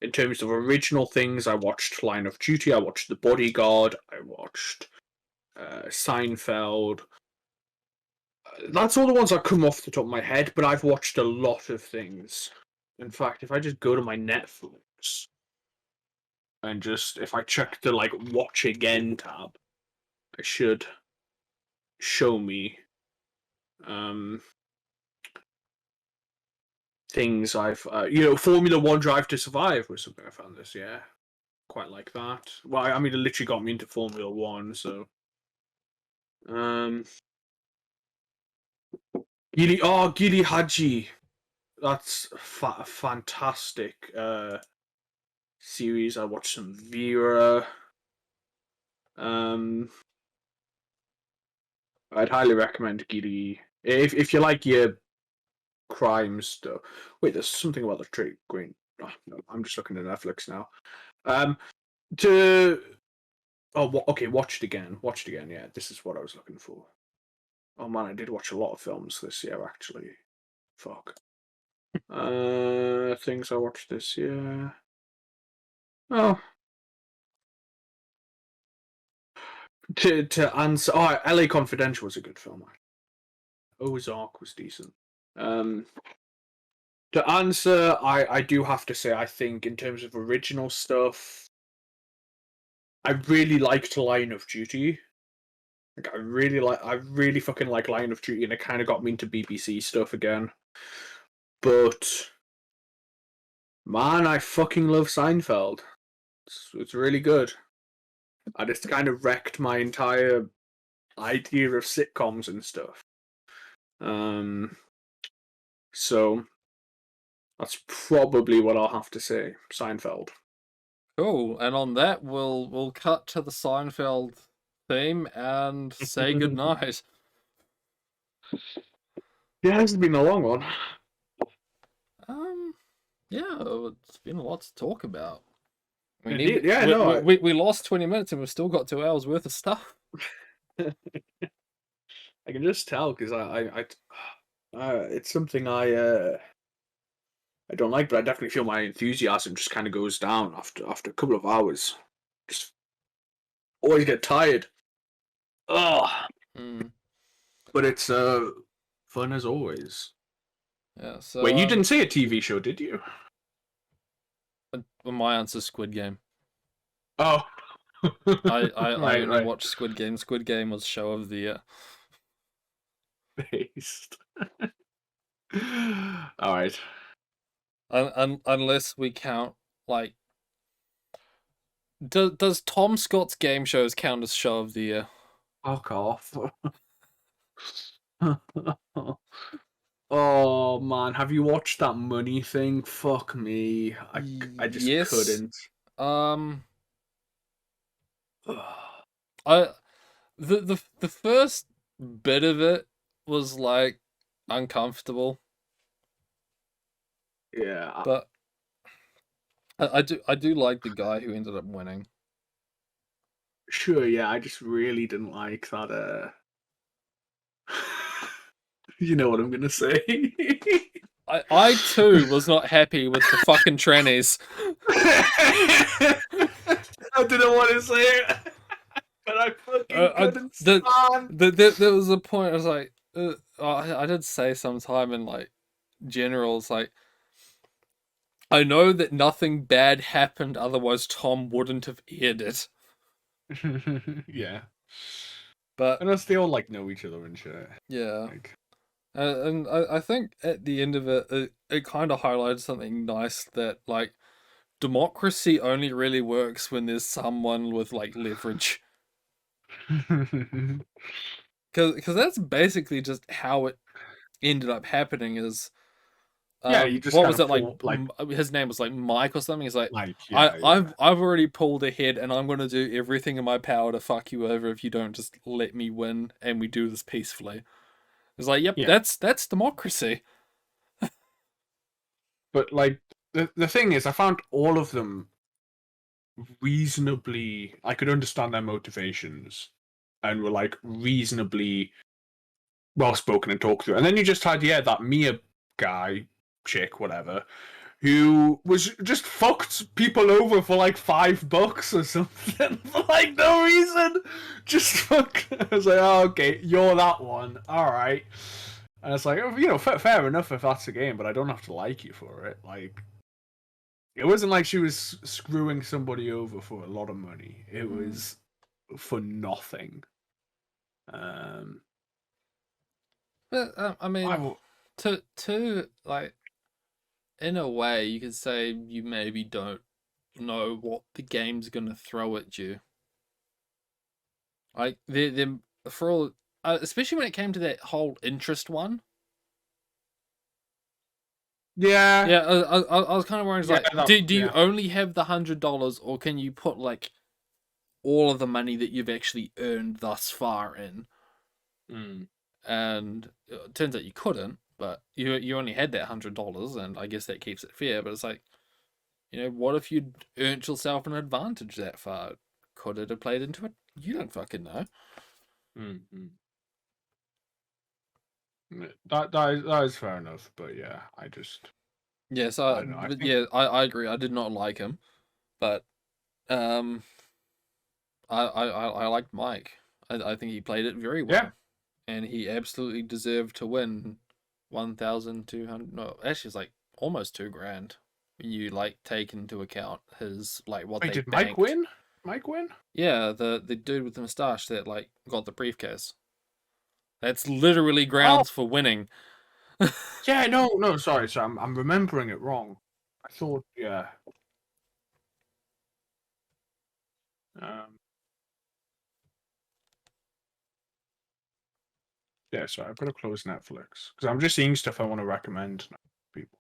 In terms of original things, I watched Line of Duty. I watched The Bodyguard. I watched Seinfeld. That's all the ones that come off the top of my head. But I've watched a lot of things. In fact, if I just go to my Netflix and just if I check the like watch again tab, it should show me um things I've Formula One Drive to Survive was something I found this year. Quite like that. Well, I mean, it literally got me into Formula One. So um, Gili Haji. That's a fantastic series. I watched some Vera. Um, I'd highly recommend Gili if you like your crime stuff. Wait, there's something about the trade green. Oh, no, I'm just looking at Netflix now. Um, to okay, watch it again. Watch it again. Yeah, this is what I was looking for. Oh man, I did watch a lot of films this year actually. Fuck. Things I watched this year. Oh, to answer. Oh, L.A. Confidential was a good film. Ozark was decent. Um, to answer, I do have to say I think in terms of original stuff, I really liked Line of Duty. Like I really fucking like Line of Duty, and it kind of got me into BBC stuff again. But man, I fucking love Seinfeld. It's really good. I just kind of wrecked my entire idea of sitcoms and stuff. Um, so that's probably what I'll have to say. Seinfeld. Cool. And on that, we'll cut to the Seinfeld theme and say goodnight. Yeah, this has been a long one. Um, yeah, it's been a lot to talk about. We need Indeed. Yeah, no, we lost 20 minutes and we've still got 2 hours worth of stuff. I can just tell because it's something I don't like, but I definitely feel my enthusiasm just kind of goes down after a couple of hours. Just always get tired. Oh, Mm, but it's fun as always. yeah. Wait, So you didn't say a TV show, did you? my answer's Squid Game. Oh, I right, only right. watched Squid Game. Squid Game was show of the year. Based. All right. Unless we count like does Tom Scott's game shows count as show of the year? Fuck off. Oh man, have you watched that money thing? Fuck me. I just Yes. couldn't. Um. I the first bit of it was like uncomfortable, Yeah, but I do like the guy who ended up winning. sure, yeah, I just really didn't like that you know what I'm gonna say. I too was not happy with the fucking trannies. I didn't want to say it, but I fucking I couldn't stand. there was a point I was like, I did say sometime in like general, it's like I know that nothing bad happened, otherwise Tom wouldn't have aired it. Yeah. But Unless they all like know each other and shit. yeah, Like and I think at the end of it, it kind of highlighted something nice that like democracy only really works when there's someone with like leverage. Because that's basically just how it ended up happening. Is yeah, you just what kind was of it like? pull like His name was like Mike or something. He's like, yeah, yeah. I've already pulled ahead, and I'm gonna do everything in my power to fuck you over if you don't just let me win, and we do this peacefully. It's like, yep, Yeah. that's democracy. But like the thing is I found all of them reasonably I could understand their motivations and were like reasonably well spoken and talked through. And then you just had that Mia guy, chick, whatever, who was just fucked people over for like $5 or something for like no reason. Just fuck. I was like, oh, okay, you're that one. All right. And it's like, fair enough if that's the game, but I don't have to like you for it. Like, it wasn't like she was screwing somebody over for a lot of money. It was for nothing. But I mean, I, to like, in a way, you could say you maybe don't know what the game's gonna throw at you. Like they for all, especially when it came to that whole interest one. yeah, Yeah, I was kind of worried. yeah, Like, do you yeah. only have the $100, or can you put like all of the money that you've actually earned thus far in? Mm. And it turns out you couldn't, but you only had that $100, and I guess that keeps it fair. But it's like, what if you'd earned yourself an advantage that far? Could it have played into it? You don't fucking know. Mm-hmm. That is fair enough, but yeah, Yes, I don't know. I but think yeah, I agree. I did not like him, but um, I liked Mike. I think he played it very yeah, well, and he absolutely deserved to win 1,200. No, actually, it's like almost 2 grand when you like take into account his like what wait, they did Mike banked. win? Mike win? Yeah, the dude with the mustache that like got the briefcase. That's literally Oh, grounds for winning. yeah, no, sorry, I'm remembering it wrong. I thought, yeah. Um, yeah, sorry, I've got to close Netflix because I'm just seeing stuff I want to recommend to people.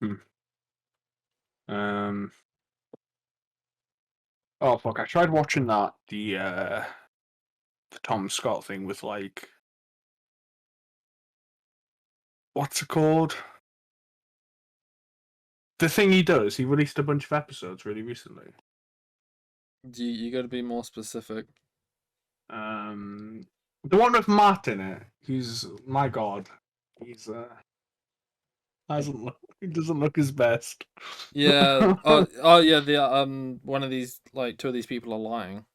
Hmm. Um, oh fuck, I tried watching the Tom Scott thing with like, what's it called? The thing he does. He released a bunch of episodes really recently. You got to be more specific. Um, the one with Matt in it. He's my god. He's he doesn't look his best. Yeah. Oh yeah. The one of these like two of these people are lying.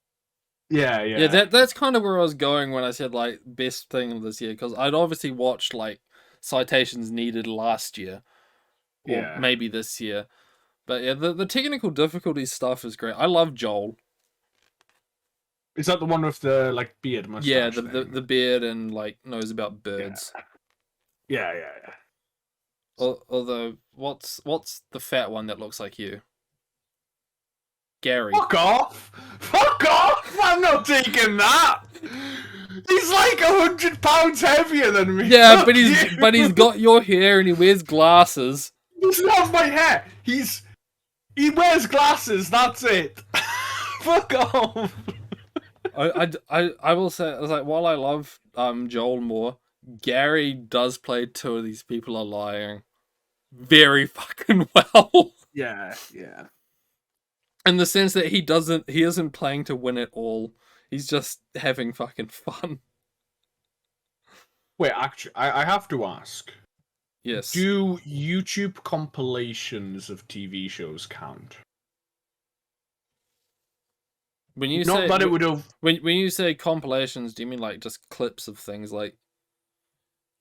Yeah, Yeah, yeah, that's kind of where I was going when I said like best thing of this year, because I'd obviously watched like Citations Needed last year or yeah. maybe this year, but yeah, the technical difficulties stuff is great. I love Joel. Is that the one with the like beard Yeah, mustache the thing? the beard and like knows about Yeah, birds. yeah, yeah, yeah. Although, what's the fat one that looks like you? Gary. Fuck off! Fuck off! I'm not taking that. He's like 100 pounds heavier than me. Yeah, Fuck you. but he's got your hair and he wears glasses. He doesn't have my hair. He wears glasses. That's it. Fuck off. I will say, I was like, while I love Joel more, Gary does play two of these people are lying very fucking well. Yeah, yeah. In the sense that he isn't playing to win it all. He's just having fucking fun. Wait, actually, I have to ask: Yes. do YouTube compilations of TV shows count? When you Not say that it would have. when you say compilations, do you mean like just clips of things like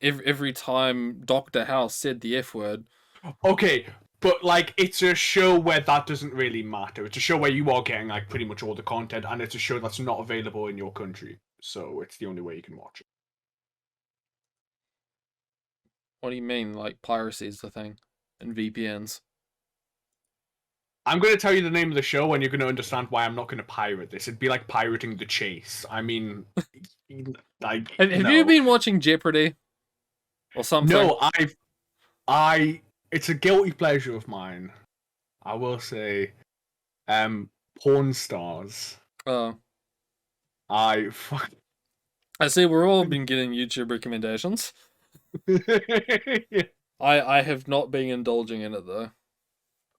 every time Doctor House said the F word? Okay, but like it's a show where that doesn't really matter. It's a show where you are getting like pretty much all the content, and it's a show that's not available in your country, so it's the only way you can watch it. What do you mean? Like piracy is the thing, and VPNs? I'm going to tell you the name of the show, and you're going to understand why I'm not going to pirate this. It'd be like pirating The Chase. I mean, like Have you no, been watching Jeopardy or something? no. I. It's a guilty pleasure of mine. I will say, porn stars. Oh, I fuck. I see. We're all been getting YouTube recommendations. I have not been indulging in it though.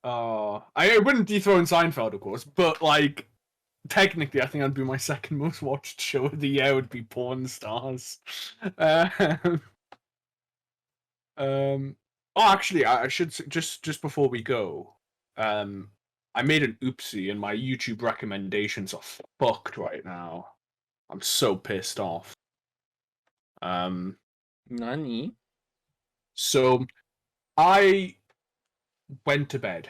I wouldn't dethrone Seinfeld, of course, but like, technically, I think that'd be my second most watched show of the year. Would be Porn Stars. Um, oh, actually, I should just before we go, um, I made an oopsie, and my YouTube recommendations are fucked right now. I'm so pissed off. Um, Nani? so I went to bed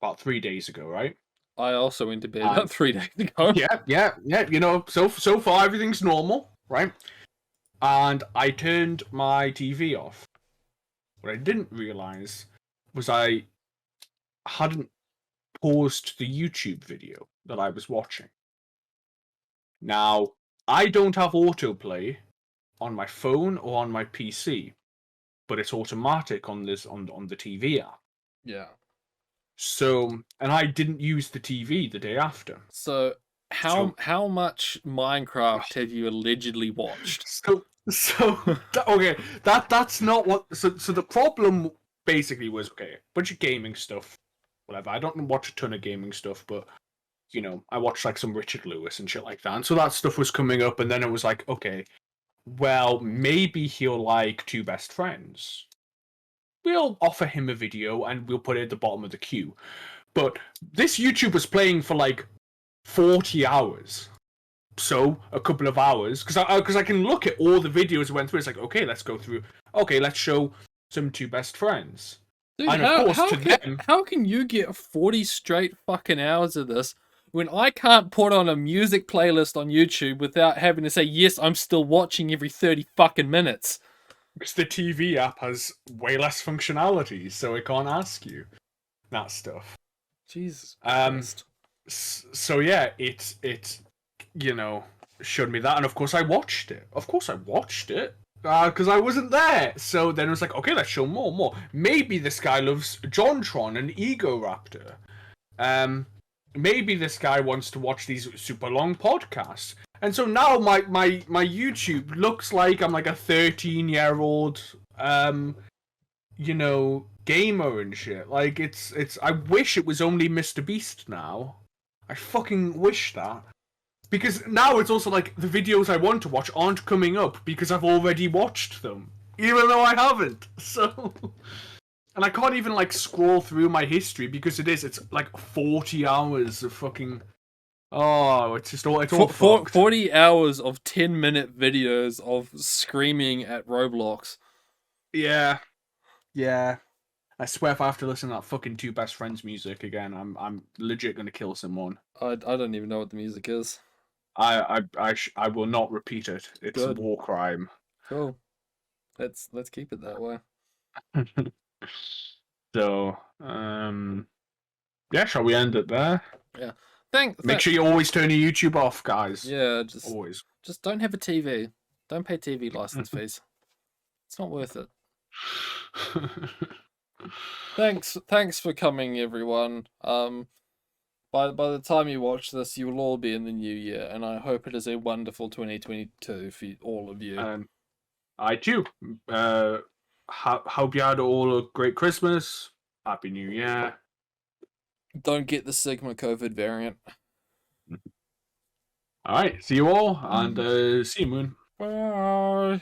about 3 days ago, right? I also went to bed about And 3 days ago. yeah. So far everything's normal, right? And I turned my TV off. What I didn't realize was I hadn't paused the YouTube video that I was watching. Now, I don't have autoplay on my phone or on my PC, but it's automatic on this on the TV app. Yeah. So, and I didn't use the TV the day after. So So, how much Minecraft have you allegedly watched? okay, that's not what. So the problem basically was, okay, bunch of gaming stuff, whatever. I don't watch a ton of gaming stuff, but I watched like some Richard Lewis and shit like that. And so that stuff was coming up, and then it was like, okay, well, maybe he'll like Two Best Friends. We'll offer him a video and we'll put it at the bottom of the queue. But this YouTube was playing for like 40 hours. So a couple of hours, because I can look at all the videos I went through. It's like, okay, let's go through. Okay, let's show some Two Best Friends. Dude, And of course, to them, how can you get 40 straight fucking hours of this when I can't put on a music playlist on YouTube without having to say, yes, I'm still watching every 30 fucking minutes? because the TV app has way less functionality, so it can't ask you that stuff. Jesus Um, Christ. so yeah, it showed me that, and of course I watched it. Of course I watched it because I wasn't there. So then it was like, okay, let's show more. Maybe this guy loves JonTron and Ego Raptor. Maybe this guy wants to watch these super long podcasts. And so now my YouTube looks like I'm like a 13-year-old gamer and shit. Like it's I wish it was only Mr. Beast now. I fucking wish that. Because now it's also like the videos I want to watch aren't coming up because I've already watched them. Even though I haven't. So and I can't even like scroll through my history because it's like 40 hours of fucking it's all fucked. 40 hours of 10-minute videos of screaming at Roblox. Yeah. Yeah. I swear if I have to listen to that fucking Two Best Friends music again, I'm legit gonna kill someone. I don't even know what the music is. I will not repeat it. It's a Good. war crime. Cool. Let's keep it that way. So, yeah, shall we end it there? Yeah. Make sure you always turn your YouTube off, guys. Yeah, Always. just don't have a TV. Don't pay TV license fees. It's not worth it. Thanks for coming, everyone. By the time you watch this, you will all be in the new year, and I hope it is a wonderful 2022 for all of you. I too. Hope you had all a great Christmas. Happy New Year. Don't get the Sigma COVID variant. All right. See you all, and see you, Moon. Bye.